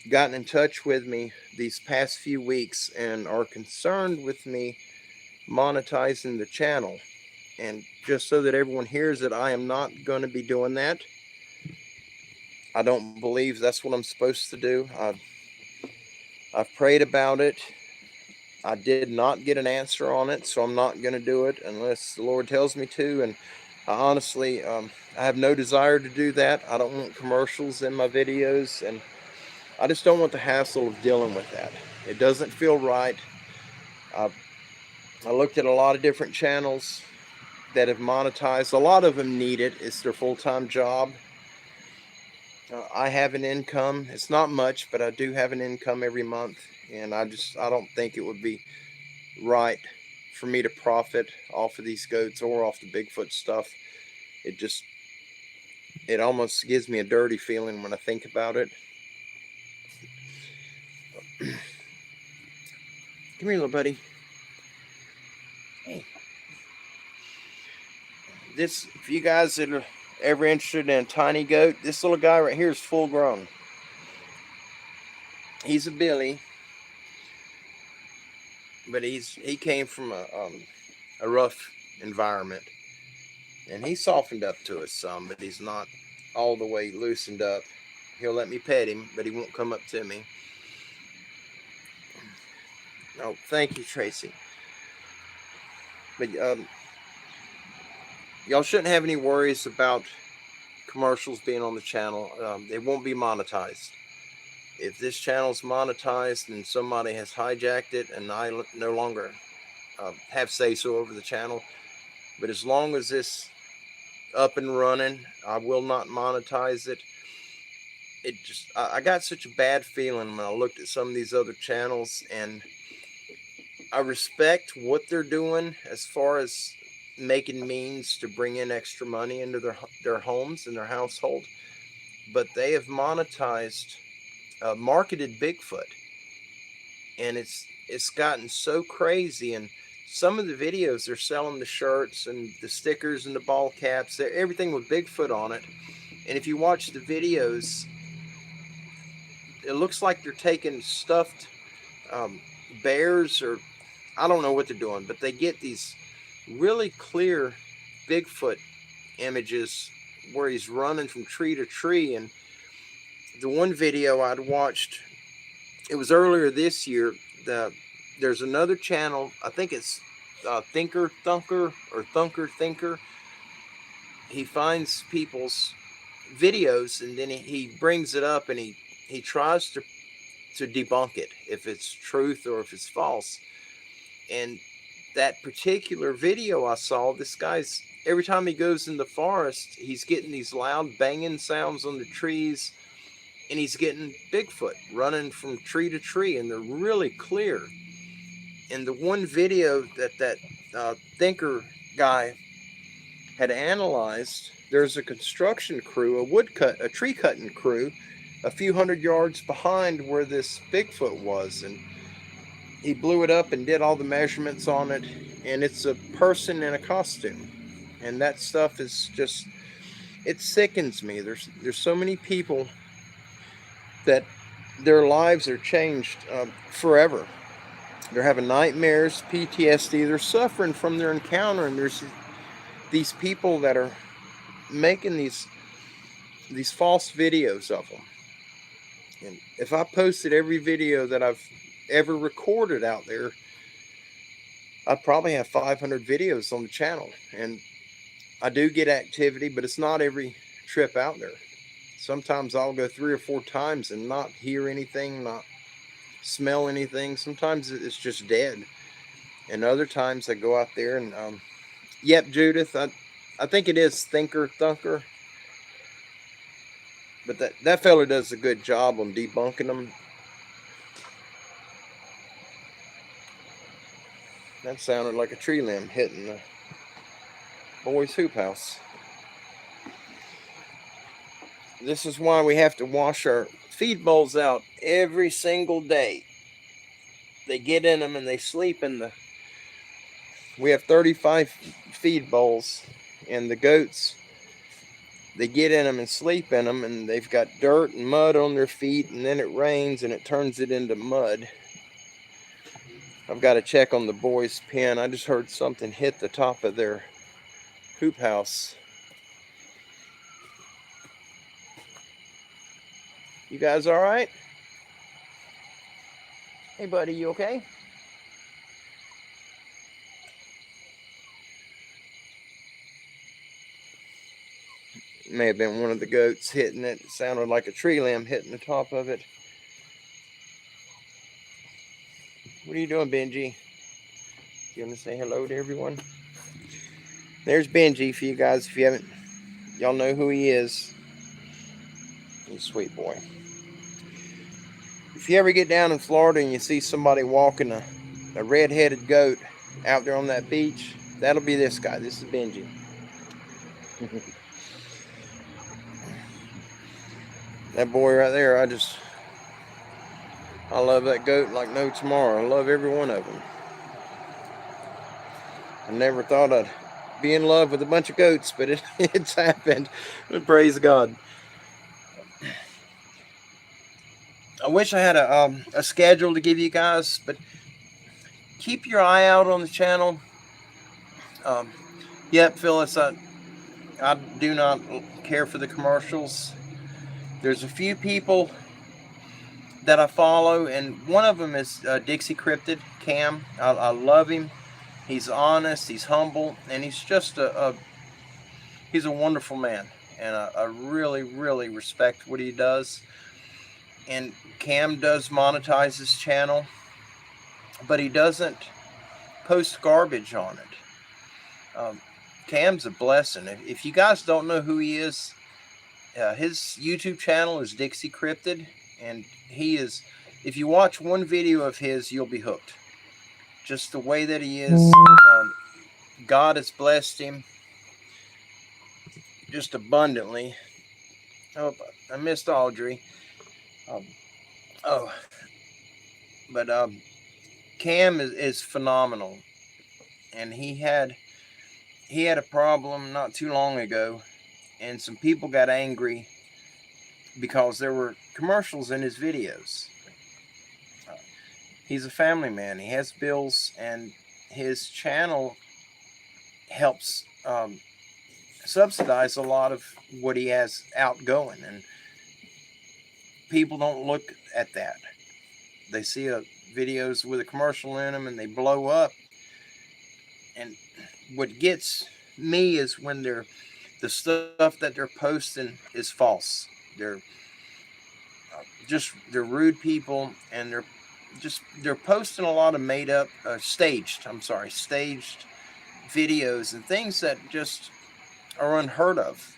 gotten in touch with me these past few weeks and are concerned with me monetizing the channel. And just so that everyone hears it, I am not going to be doing that. I don't believe that's what I'm supposed to do. I've prayed about it. I did not get an answer on it, so I'm not going to do it unless the Lord tells me to. And I honestly, I have no desire to do that. I don't want commercials in my videos, and I just don't want the hassle of dealing with that. It doesn't feel right. I looked at a lot of different channels that have monetized. A lot of them need it. It's their full-time job. I have an income. It's not much, but I do have an income every month. And I don't think it would be right for me to profit off of these goats or off the Bigfoot stuff. It almost gives me a dirty feeling when I think about it. Come here, little buddy. Hey. If you guys that are ever interested in a tiny goat, this little guy right here is full grown. He's a billy, but he came from a rough environment, and he softened up to us some, but he's not all the way loosened up. He'll let me pet him, but he won't come up to me. Oh, thank you, Tracy. But y'all shouldn't have any worries about commercials being on the channel. They won't be monetized. If this channel's monetized and somebody has hijacked it, and I no longer have say-so over the channel, but as long as this up and running, I will not monetize it. I got such a bad feeling when I looked at some of these other channels, and I respect what they're doing as far as making means to bring in extra money into their homes and their household, but they have monetized marketed Bigfoot, and it's gotten so crazy. And some of the videos, they're selling the shirts and the stickers and the ball caps, everything with Bigfoot on it. And if you watch the videos, it looks like they're taking stuffed bears, or I don't know what they're doing, but they get these really clear Bigfoot images where he's running from tree to tree. And the one video I'd watched, it was earlier this year. There's another channel, I think it's Thinker Thunker or Thunker Thinker. He finds people's videos and then he brings it up and he tries to debunk it, if it's truth or if it's false. And that particular video I saw, this guy's, every time he goes in the forest, he's getting these loud banging sounds on the trees, and he's getting Bigfoot running from tree to tree, and they're really clear. And the one video that Thinker guy had analyzed, there's a construction crew, a tree cutting crew, a few hundred yards behind where this Bigfoot was, and he blew it up and did all the measurements on it, and it's a person in a costume. And that stuff is just, it sickens me. There's so many people that their lives are changed forever. They're having nightmares, PTSD. They're suffering from their encounter, and there's these people that are making these false videos of them. And if I posted every video that I've ever recorded out there, I'd probably have 500 videos on the channel. And I do get activity, but it's not every trip out there. Sometimes I'll go 3 or 4 times and not hear anything, not smell anything. Sometimes it's just dead. And other times I go out there and, yep, Judith, I think it is Thinker Thunker. But that fella does a good job on debunking them. That sounded like a tree limb hitting the boys' hoop house. This is why we have to wash our feed bowls out every single day. They get in them and they sleep in the... We have 35 feed bowls, and the goats, they get in them and sleep in them, and they've got dirt and mud on their feet, and then it rains and it turns it into mud. I've got to check on the boys' pen. I just heard something hit the top of their hoop house. You guys all right? Hey, buddy, you okay? May have been one of the goats hitting it. It sounded like a tree limb hitting the top of it. What are you doing, Benji? You want to say hello to everyone? There's Benji for you guys. If you haven't, y'all know who he is. He's a sweet boy. If you ever get down in Florida and you see somebody walking a red-headed goat out there on that beach, that'll be this guy. This is Benji. That boy right there, I love that goat like no tomorrow. I love every one of them. I never thought I'd be in love with a bunch of goats, but it's happened. Praise God. I wish I had a schedule to give you guys, but keep your eye out on the channel. Yep, Phyllis, I do not care for the commercials. There's a few people that I follow, and one of them is Dixie Cryptid, Cam. I love him. He's honest, he's humble, and he's just he's a wonderful man. And I really, really respect what he does. And Cam does monetize his channel, but he doesn't post garbage on it. Cam's a blessing. If you guys don't know who he is, his YouTube channel is Dixie Cryptid, and he is, if you watch one video of his, you'll be hooked. Just the way that he is. God has blessed him just abundantly. Oh, I missed Audrey. But Cam is phenomenal, and he had a problem not too long ago, and some people got angry because there were commercials in his videos. He's a family man. He has bills, and his channel helps subsidize a lot of what he has outgoing, and people don't look at that. They see videos with a commercial in them and they blow up. And what gets me is when the stuff that they're posting is false. They're rude people, and they're posting a lot of made up, staged videos and things that just are unheard of.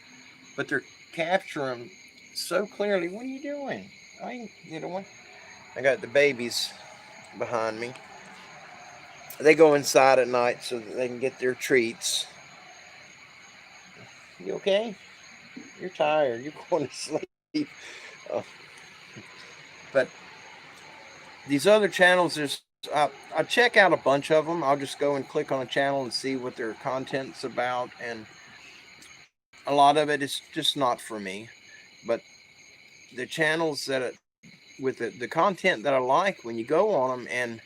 But they're capturing so clearly. What are you doing? I got the babies behind me. They go inside at night so that they can get their treats. You okay? You're tired. You're going to sleep. But these other channels, I check out a bunch of them. I'll just go and click on a channel and see what their content's about. And a lot of it is just not for me. But the channels with the content that I like, when you go on them and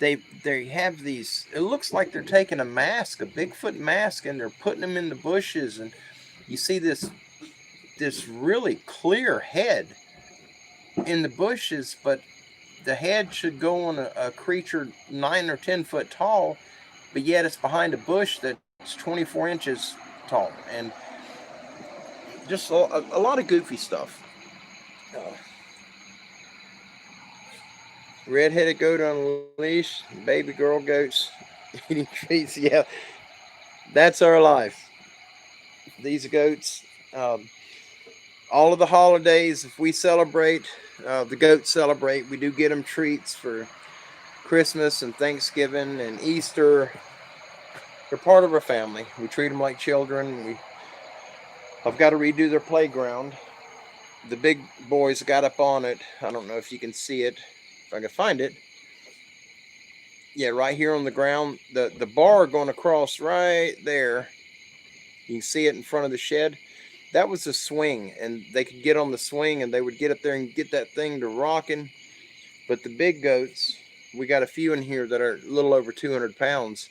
they have these, it looks like they're taking a mask, a Bigfoot mask, and they're putting them in the bushes, and you see this really clear head in the bushes, but the head should go on a creature 9 or 10 foot tall, but yet it's behind a bush that's 24 inches tall, and just a lot of goofy stuff. Red-headed goat on a leash, baby girl goats eating treats. Yeah, that's our life. These goats, all of the holidays, if we celebrate, the goats celebrate. We do get them treats for Christmas and Thanksgiving and Easter. They're part of our family. We treat them like children. I've got to redo their playground. The big boys got up on it. I don't know if you can see it, if I can find it. Yeah, right here on the ground. The bar going across right there. You can see it in front of the shed. That was a swing, and they could get on the swing, and they would get up there and get that thing to rocking. But the big goats, we got a few in here that are a little over 200 pounds,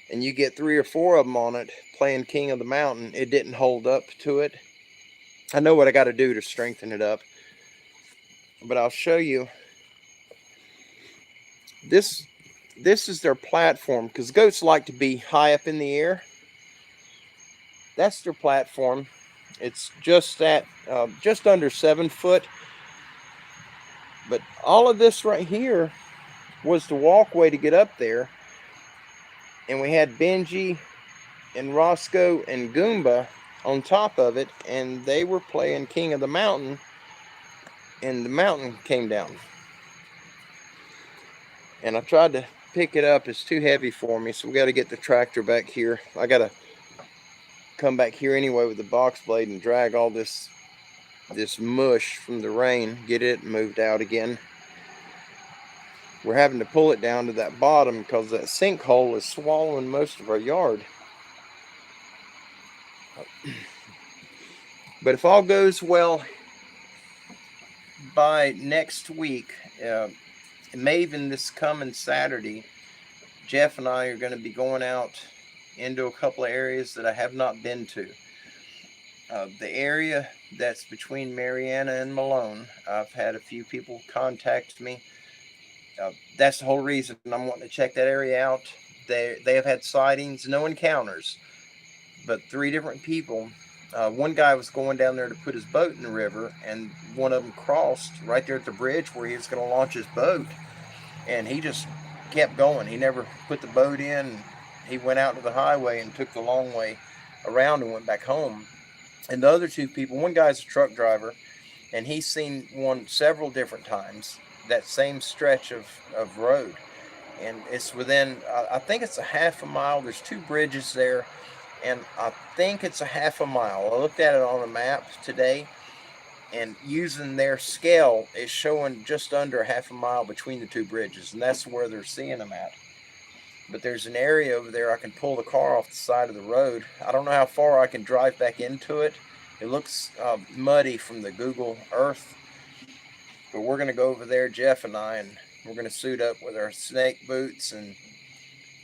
and you get 3 or 4 of them on it playing King of the Mountain. It didn't hold up to it. I know what I got to do to strengthen it up, but I'll show you. This is their platform, because goats like to be high up in the air. That's their platform. It's just just under 7 foot. But all of this right here was the walkway to get up there. And we had Benji and Roscoe and Goomba on top of it, and they were playing King of the Mountain, and the mountain came down. And I tried to pick it up. It's too heavy for me, so we got to get the tractor back here. I got to come back here anyway with the box blade and drag all this mush from the rain, get it moved out again. We're having to pull it down to that bottom because that sinkhole is swallowing most of our yard. But if all goes well, by next week, maybe even this coming Saturday, Jeff and I are going to be going out into a couple of areas that I have not been to. The area that's between Mariana and Malone, I've had a few people contact me. That's the whole reason I'm wanting to check that area out. They have had sightings, no encounters, but 3 different people. One guy was going down there to put his boat in the river, and one of them crossed right there at the bridge where he was going to launch his boat, and he just kept going. He never put the boat in. He went out to the highway and took the long way around and went back home. And the other 2 people, one guy's a truck driver, and he's seen one several different times, that same stretch of road. And it's within, I think it's a half a mile. There's 2 bridges there, and I think it's a half a mile. I looked at it on a map today, and using their scale, it's showing just under a half a mile between the 2 bridges, and that's where they're seeing them at. But there's an area over there I can pull the car off the side of the road. I don't know how far I can drive back into it. It looks muddy from the Google Earth. But we're going to go over there, Jeff and I, and we're going to suit up with our snake boots and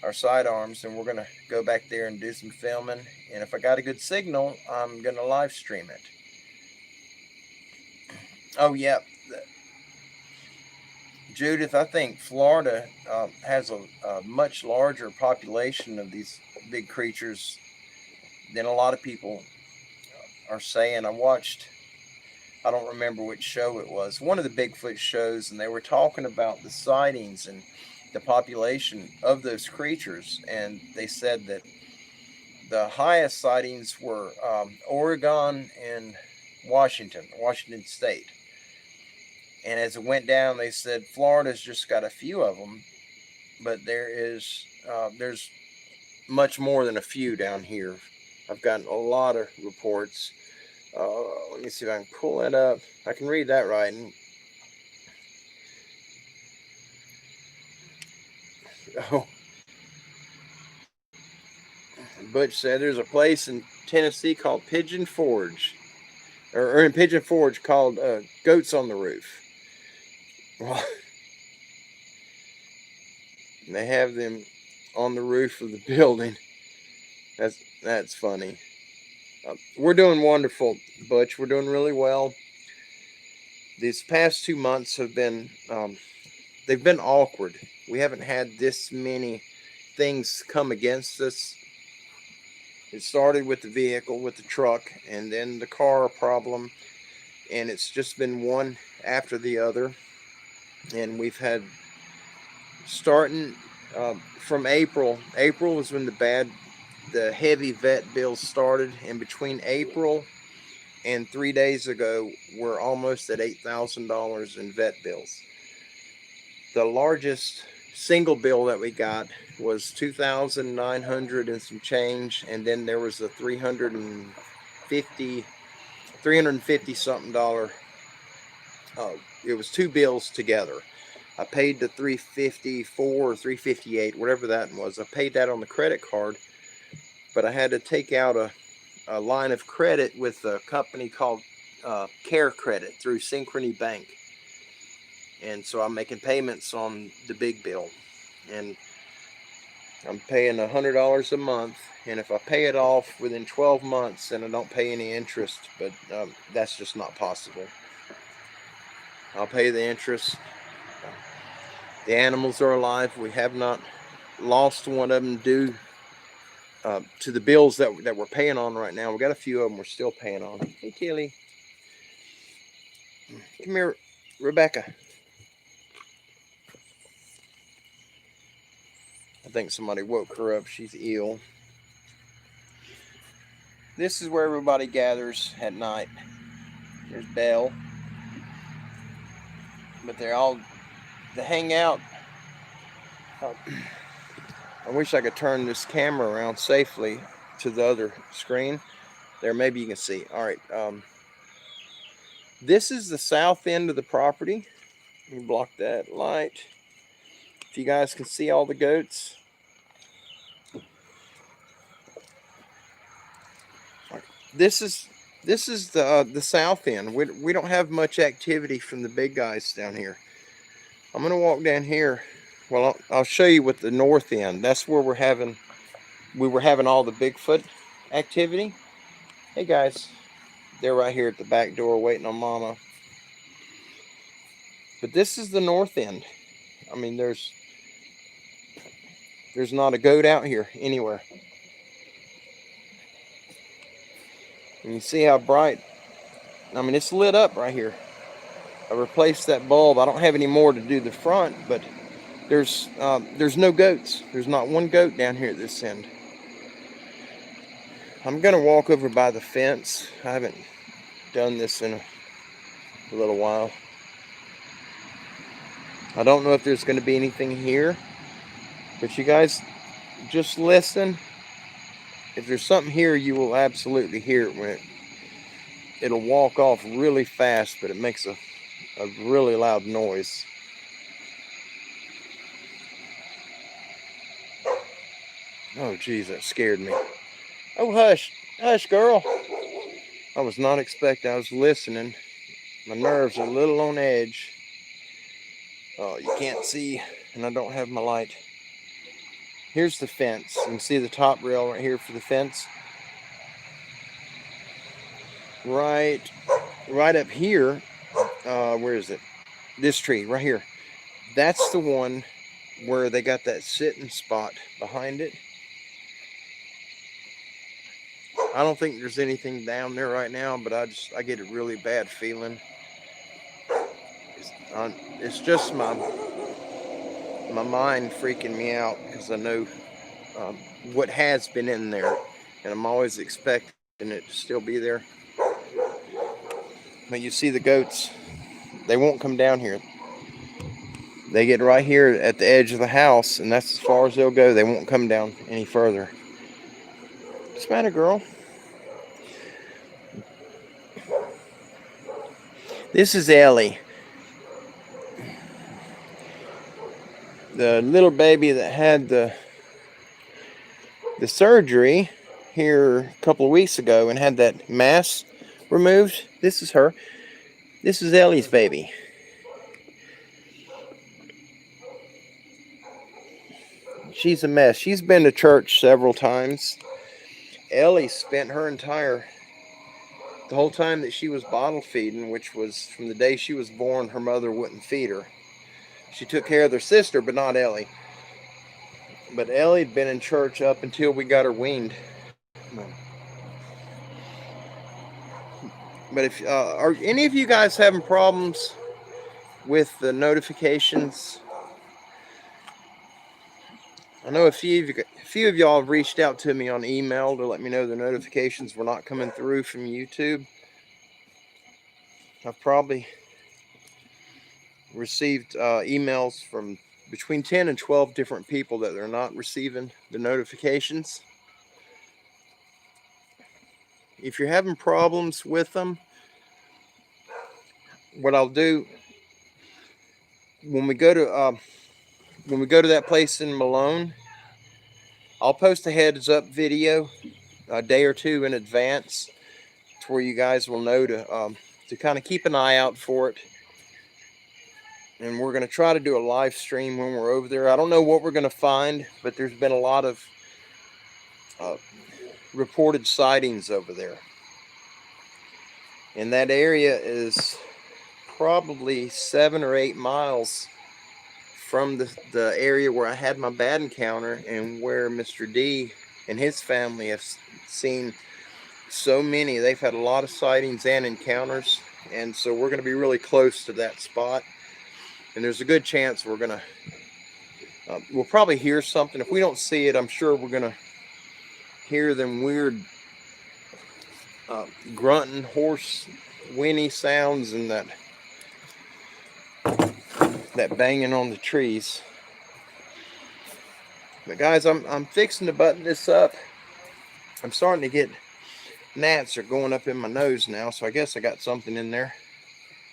our sidearms, and we're going to go back there and do some filming. And if I got a good signal, I'm going to live stream it. Oh, yeah. Judith, I think Florida has a much larger population of these big creatures than a lot of people are saying. I don't remember which show it was, one of the Bigfoot shows, and they were talking about the sightings and the population of those creatures. And they said that the highest sightings were Oregon and Washington State. And as it went down, they said Florida's just got a few of them, but there's much more than a few down here. I've gotten a lot of reports. Let me see if I can pull that up. I can read that right. Oh, Butch said there's a place in Tennessee called Pigeon Forge, or in Pigeon Forge called Goats on the Roof. Well, And they have them on the roof of the building. That's funny. We're doing wonderful, Butch. We're doing really well. These past 2 months have been, they've been awkward. We haven't had this many things come against us. It started with the vehicle, with the truck, and then the car problem. And it's just been one after the other. And we've had, starting from April was when the heavy vet bills started, and between April and 3 days ago, we're almost at $8,000 in vet bills. The largest single bill that we got was $2,900 and some change, and then there was a $350 something dollar. It was two bills together. I paid the $354 or $358, whatever that was. I paid that on the credit card, but I had to take out a line of credit with a company called Care Credit through Synchrony Bank. And so I'm making payments on the big bill. And I'm paying $100 a month. And if I pay it off within 12 months, then I don't pay any interest. But that's just not possible. I'll pay the interest. The animals are alive. We have not lost one of them due to the bills that we're paying on right now. We got a few of them we're still paying on. Hey, Tilly. Come here, Rebecca. I think somebody woke her up. She's ill. This is where everybody gathers at night. There's Belle. But they hang out. I wish I could turn this camera around safely to the other screen. There, maybe you can see. All right. This is the south end of the property. Let me block that light. If you guys can see all the goats. This is the south end. We don't have much activity from the big guys down here. I'm gonna walk down here. Well, I'll show you what the north end. That's where we were having all the Bigfoot activity. Hey guys, they're right here at the back door waiting on Mama. But this is the north end. I mean, there's not a goat out here anywhere. And you see how bright, I mean, it's lit up right here. I replaced that bulb. I don't have any more to do the front, but there's no goats. There's not one goat down here at this end. I'm gonna walk over by the fence. I haven't done this in a little while. I don't know if there's gonna be anything here, but you guys just listen. If there's something here, you will absolutely hear it when it'll walk off really fast, but it makes a really loud noise. Oh geez, that scared me. Oh hush, hush girl. I was not expecting, I was listening. My nerves are a little on edge. Oh, you can't see, and I don't have my light. Here's the fence. You can see the top rail right here for the fence. Right up here, where is it? This tree right here. That's the one where they got that sitting spot behind it. I don't think there's anything down there right now, but I get a really bad feeling. It's just my mind freaking me out because I know what has been in there, and I'm always expecting it to still be there. But you see the goats, they won't come down here. They get right here at the edge of the house, and that's as far as they'll go. They won't come down any further. What's the matter, girl? This is Ellie, the little baby that had the surgery here a couple of weeks ago and had that mass removed. This is her. This is Ellie's baby. she's a mess. She's been to church several times. Ellie spent the whole time that she was bottle feeding, which was from the day she was born, her mother wouldn't feed her. She took care of their sister, but not Ellie. But Ellie'd been in church up until we got her weaned. But if are any of you guys having problems with the notifications? I know a few of y'all have reached out to me on email to let me know the notifications were not coming through from YouTube. I've probably received emails from between 10 and 12 different people that they're not receiving the notifications. If you're having problems with them, what I'll do when we go to that place in Malone, I'll post a heads up video a day or two in advance to where you guys will know to kind of keep an eye out for it. And we're going to try to do a live stream when we're over there. I don't know what we're going to find, but there's been a lot of reported sightings over there. And that area is probably 7 or 8 miles from the area where I had my bad encounter and where Mr. D and his family have seen so many. They've had a lot of sightings and encounters, and so we're going to be really close to that spot. And there's a good chance we're going to we'll probably hear something. If we don't see it, I'm sure we're going to hear them weird grunting, hoarse, whinny sounds, and that banging on the trees. But guys, I'm fixing to button this up. I'm starting to get gnats are going up in my nose now, so I guess I got something in there.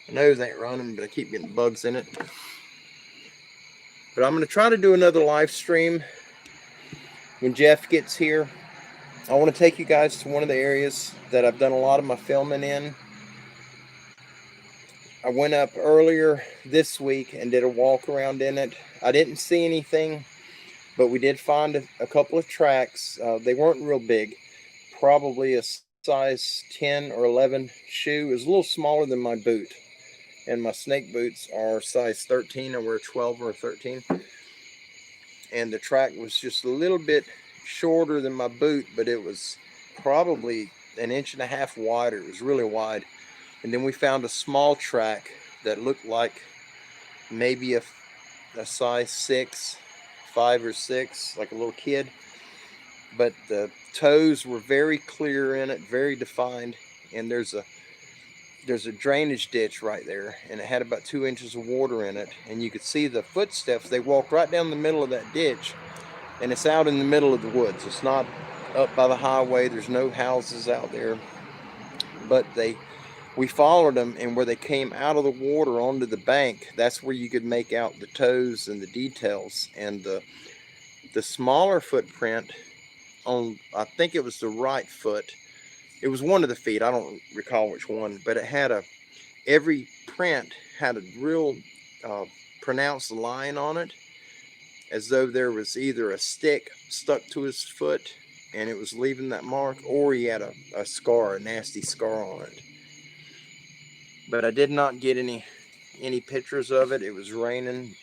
My nose ain't running, but I keep getting bugs in it. But I'm going to try to do another live stream when Jeff gets here. I want to take you guys to one of the areas that I've done a lot of my filming in. I went up earlier this week and did a walk around in it. I didn't see anything, but we did find a couple of tracks. They weren't real big, probably a size 10 or 11 shoe. It was a little smaller than my boot, and my snake boots are size 13. I wear 12 or 13, and the track was just a little bit shorter than my boot, but it was probably 1.5 inches wider. It was really wide. And then we found a small track that looked like maybe a size 6, 5 or 6, like a little kid. But the toes were very clear in it, very defined. And there's a drainage ditch right there, and it had about 2 inches of water in it. And you could see the footsteps. They walked right down the middle of that ditch, and it's out in the middle of the woods. It's not up by the highway. There's no houses out there. But we followed them, and where they came out of the water onto the bank, that's where you could make out the toes and the details. And the smaller footprint on, I think it was the right foot. It was one of the feet. I don't recall which one, but it had every print had a real pronounced line on it, as though there was either a stick stuck to his foot and it was leaving that mark, or he had a scar, a nasty scar on it. But I did not get any pictures of it. It was raining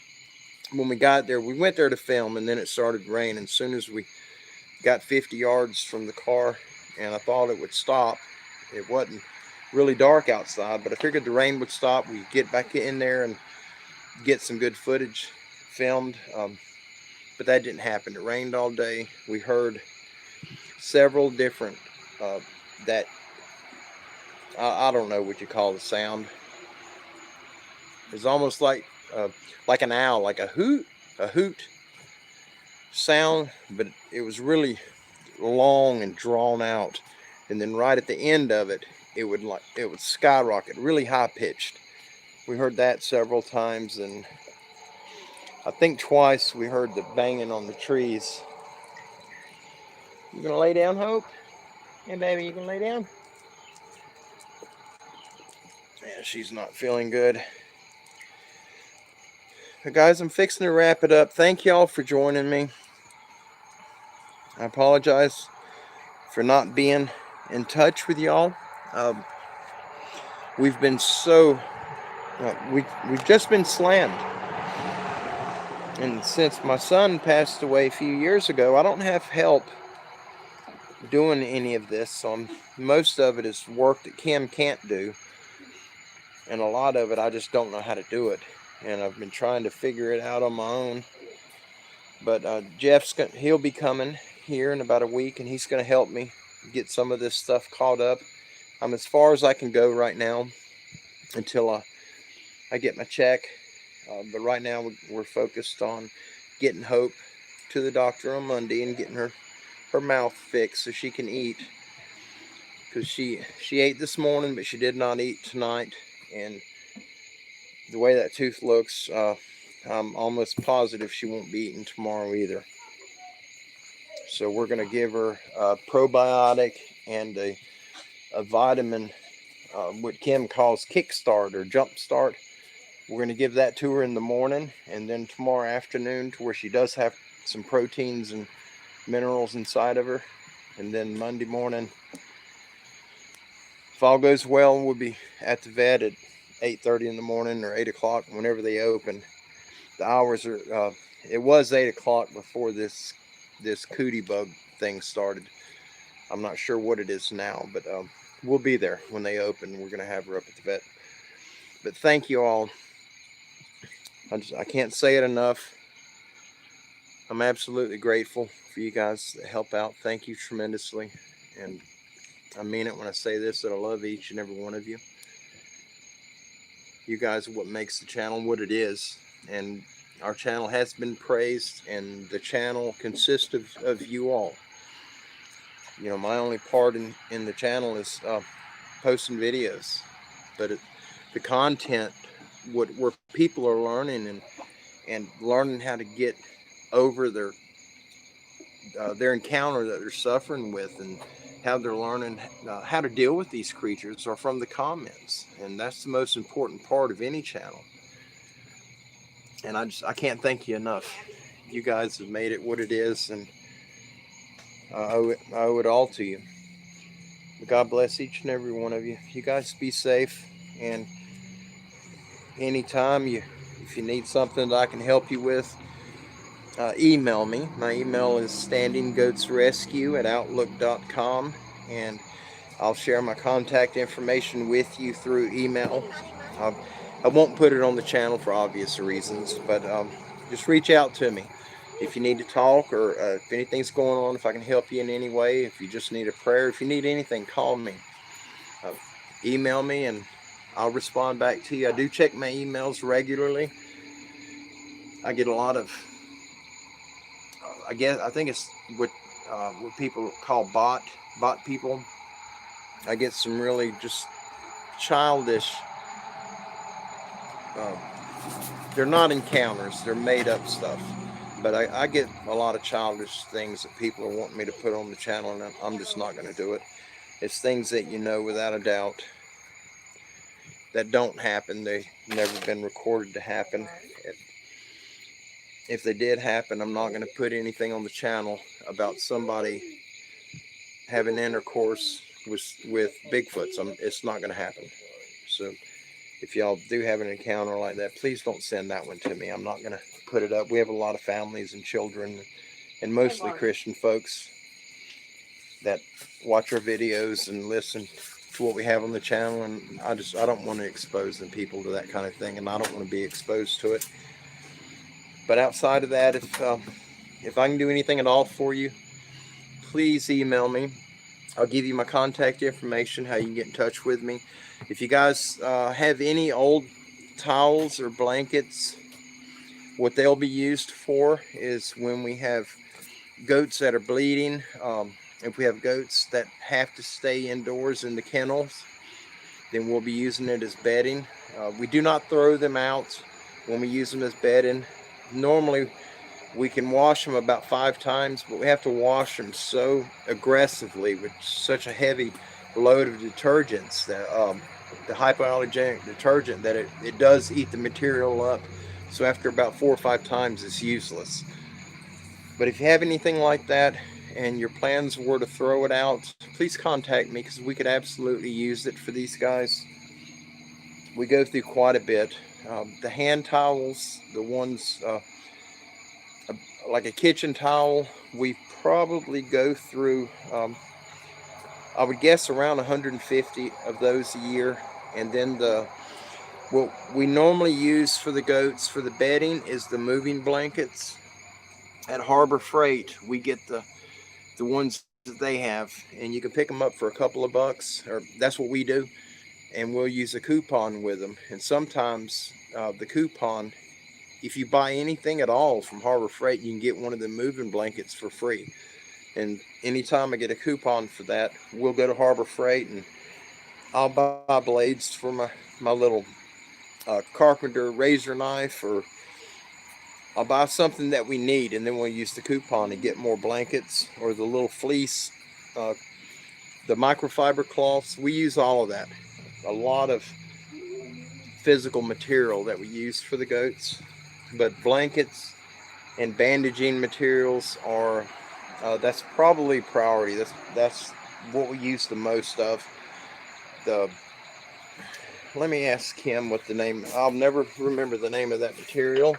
when we got there. We went there to film, and then it started raining as soon as we got 50 yards from the car, and I thought it would stop. It wasn't really dark outside, but I figured the rain would stop. We'd get back in there and get some good footage filmed, but that didn't happen. It rained all day. We heard several different I don't know what you call the sound. It's almost like an owl, like a hoot sound, but it was really long and drawn out. And then right at the end of it, it would skyrocket, really high pitched. We heard that several times, and I think twice we heard the banging on the trees. You gonna lay down, Hope? Hey, baby, you gonna lay down? Yeah, she's not feeling good. But guys, I'm fixing to wrap it up. Thank y'all for joining me. I apologize for not being in touch with y'all. We've been so we've just been slammed, and since my son passed away a few years ago, I don't have help doing any of this. So most of it is work that Kim can't do, and a lot of it I just don't know how to do it, and I've been trying to figure it out on my own. But he'll be coming here in about a week, and he's going to help me get some of this stuff caught up. I'm as far as I can go right now until I get my check. But right now we're focused on getting Hope to the doctor on Monday and getting her mouth fixed so she can eat. Because she ate this morning, but she did not eat tonight. And the way that tooth looks, I'm almost positive she won't be eating tomorrow either. So we're going to give her a probiotic and a vitamin, what Kim calls kickstart or jumpstart. We're going to give that to her in the morning, and then tomorrow afternoon, to where she does have some proteins and minerals inside of her. And then Monday morning, if all goes well, we'll be at the vet at 8:30 in the morning or 8 o'clock, whenever they open. The hours are, it was 8 o'clock before this cootie bug thing started. I'm not sure what it is now, but we'll be there when they open. We're going to have her up at the vet. But thank you all. I can't say it enough. I'm absolutely grateful for you guys that help out. Thank you tremendously. And I mean it when I say this, that I love each and every one of you. You guys are what makes the channel what it is. And our channel has been praised, and the channel consists of you all. You know, my only part in the channel is posting videos. But the content, where people are learning and learning how to get over their encounter that they're suffering with, and how they're learning how to deal with these creatures, are from the comments. And that's the most important part of any channel. And I can't thank you enough. You guys have made it what it is, and I owe it all to you. But God bless each and every one of you. You guys be safe, and anytime if you need something that I can help you with, email me. My email is standinggoatsrescue@outlook.com, and I'll share my contact information with you through email. I won't put it on the channel for obvious reasons, but just reach out to me if you need to talk, or if anything's going on, if I can help you in any way. If you just need a prayer, if you need anything, call me. Email me, and I'll respond back to you. I do check my emails regularly. I get a lot of, I think it's what people call bot people. I get some really just childish, they're not encounters, they're made up stuff. But I get a lot of childish things that people are wanting me to put on the channel, and I'm just not going to do it. It's things that you know without a doubt that don't happen. They've never been recorded to happen. If they did happen, I'm not going to put anything on the channel about somebody having intercourse with Bigfoots. It's not going to happen. So if y'all do have an encounter like that, please don't send that one to me. I'm not going to put it up. We have a lot of families and children, and mostly Christian folks, that watch our videos and listen to what we have on the channel, and I don't want to expose them people to that kind of thing, and I don't want to be exposed to it. But outside of that, if I can do anything at all for you, please email me. I'll give you my contact information, how you can get in touch with me. If you guys have any old towels or blankets, what they'll be used for is when we have goats that are bleeding. If we have goats that have to stay indoors in the kennels, then we'll be using it as bedding. We do not throw them out when we use them as bedding. Normally we can wash them about 5 times, but we have to wash them so aggressively with such a heavy load of detergents, that the hypoallergenic detergent, that it does eat the material up. So after about 4 or 5 times, it's useless. But if you have anything like that, and your plans were to throw it out, please contact me, because we could absolutely use it for these guys. We go through quite a bit. The hand towels, the ones like a kitchen towel, we probably go through, I would guess, around 150 of those a year. And then what we normally use for the goats for the bedding is the moving blankets. At Harbor Freight, we get the ones that they have, and you can pick them up for a couple of bucks, or that's what we do, and we'll use a coupon with them. And sometimes the coupon, if you buy anything at all from Harbor Freight, you can get one of the moving blankets for free. And anytime I get a coupon for that, we'll go to Harbor Freight and I'll buy blades for my little carpenter razor knife, or I'll buy something that we need, and then we'll use the coupon to get more blankets, or the little fleece, the microfiber cloths. We use all of that. A lot of physical material that we use for the goats, but blankets and bandaging materials are that's probably priority. That's what we use the most of. Let me ask him what the name. I'll never remember the name of that material.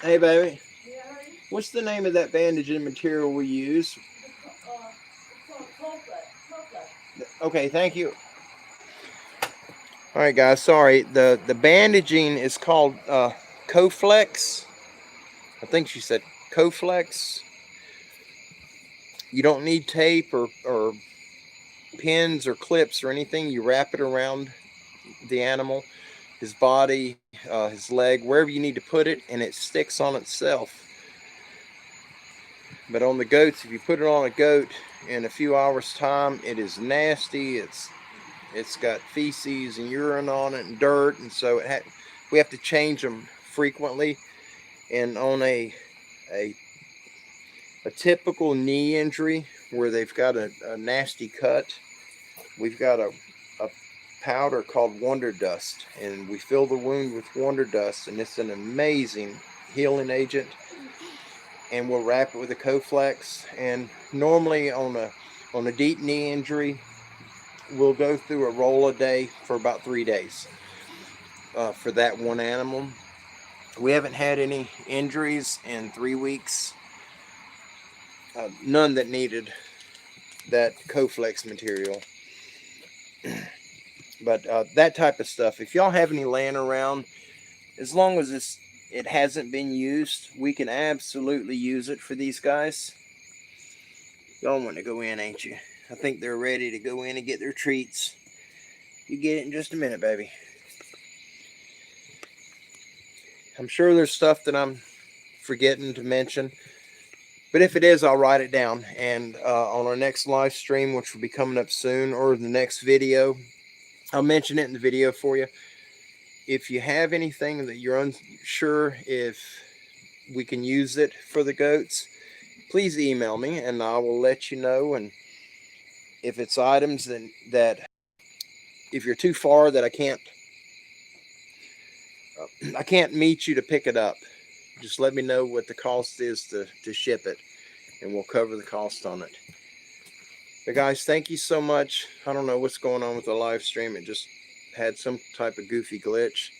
Hey, baby. What's the name of that bandaging material we use? Okay, thank you. All right, guys. Sorry. The bandaging is called Coflex. I think she said Coflex. You don't need tape or pins or clips or anything. You wrap it around the animal, his body, his leg, wherever you need to put it, and it sticks on itself. But on the goats, if you put it on a goat in a few hours time, it is nasty. It's got feces and urine on it and dirt, and so we have to change them frequently. And on a typical knee injury where they've got a nasty cut, we've got a powder called Wonder Dust, and we fill the wound with Wonder Dust, and it's an amazing healing agent. And we'll wrap it with a Coflex. And normally on a deep knee injury, we'll go through a roll a day for about 3 days for that one animal. We haven't had any injuries in 3 weeks, none that needed that Coflex material. But that type of stuff, if y'all have any laying around, as long as it hasn't been used, we can absolutely use it for these guys. Y'all want to go in, ain't you? I think they're ready to go in and get their treats. You get it in just a minute, baby. I'm sure there's stuff that I'm forgetting to mention, but if it is, I'll write it down. And on our next live stream, which will be coming up soon, or the next video, I'll mention it in the video for you. If you have anything that you're unsure if we can use it for the goats, please email me and I will let you know. And if it's items that if you're too far that I can't meet you to pick it up, just let me know what the cost is to ship it, and we'll cover the cost on it. But guys, thank you so much. I don't know what's going on with the live stream. It just had some type of goofy glitch.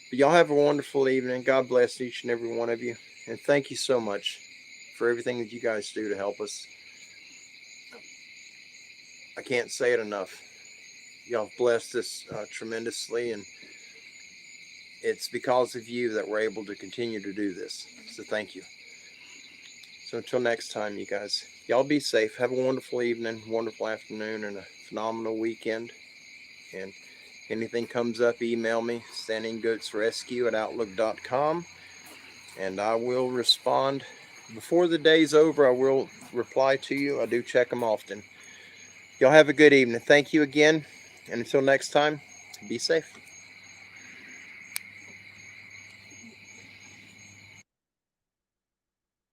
But y'all have a wonderful evening. God bless each and every one of you. And thank you so much for everything that you guys do to help us. I can't say it enough. Y'all have blessed us tremendously, and it's because of you that we're able to continue to do this. So thank you. So until next time, you guys, y'all be safe. Have a wonderful evening, wonderful afternoon, and a phenomenal weekend. And anything comes up, email me, standinggoatsrescue@outlook.com, and I will respond. Before the day's over, I will reply to you. I do check them often. Y'all have a good evening. Thank you again, and until next time, be safe.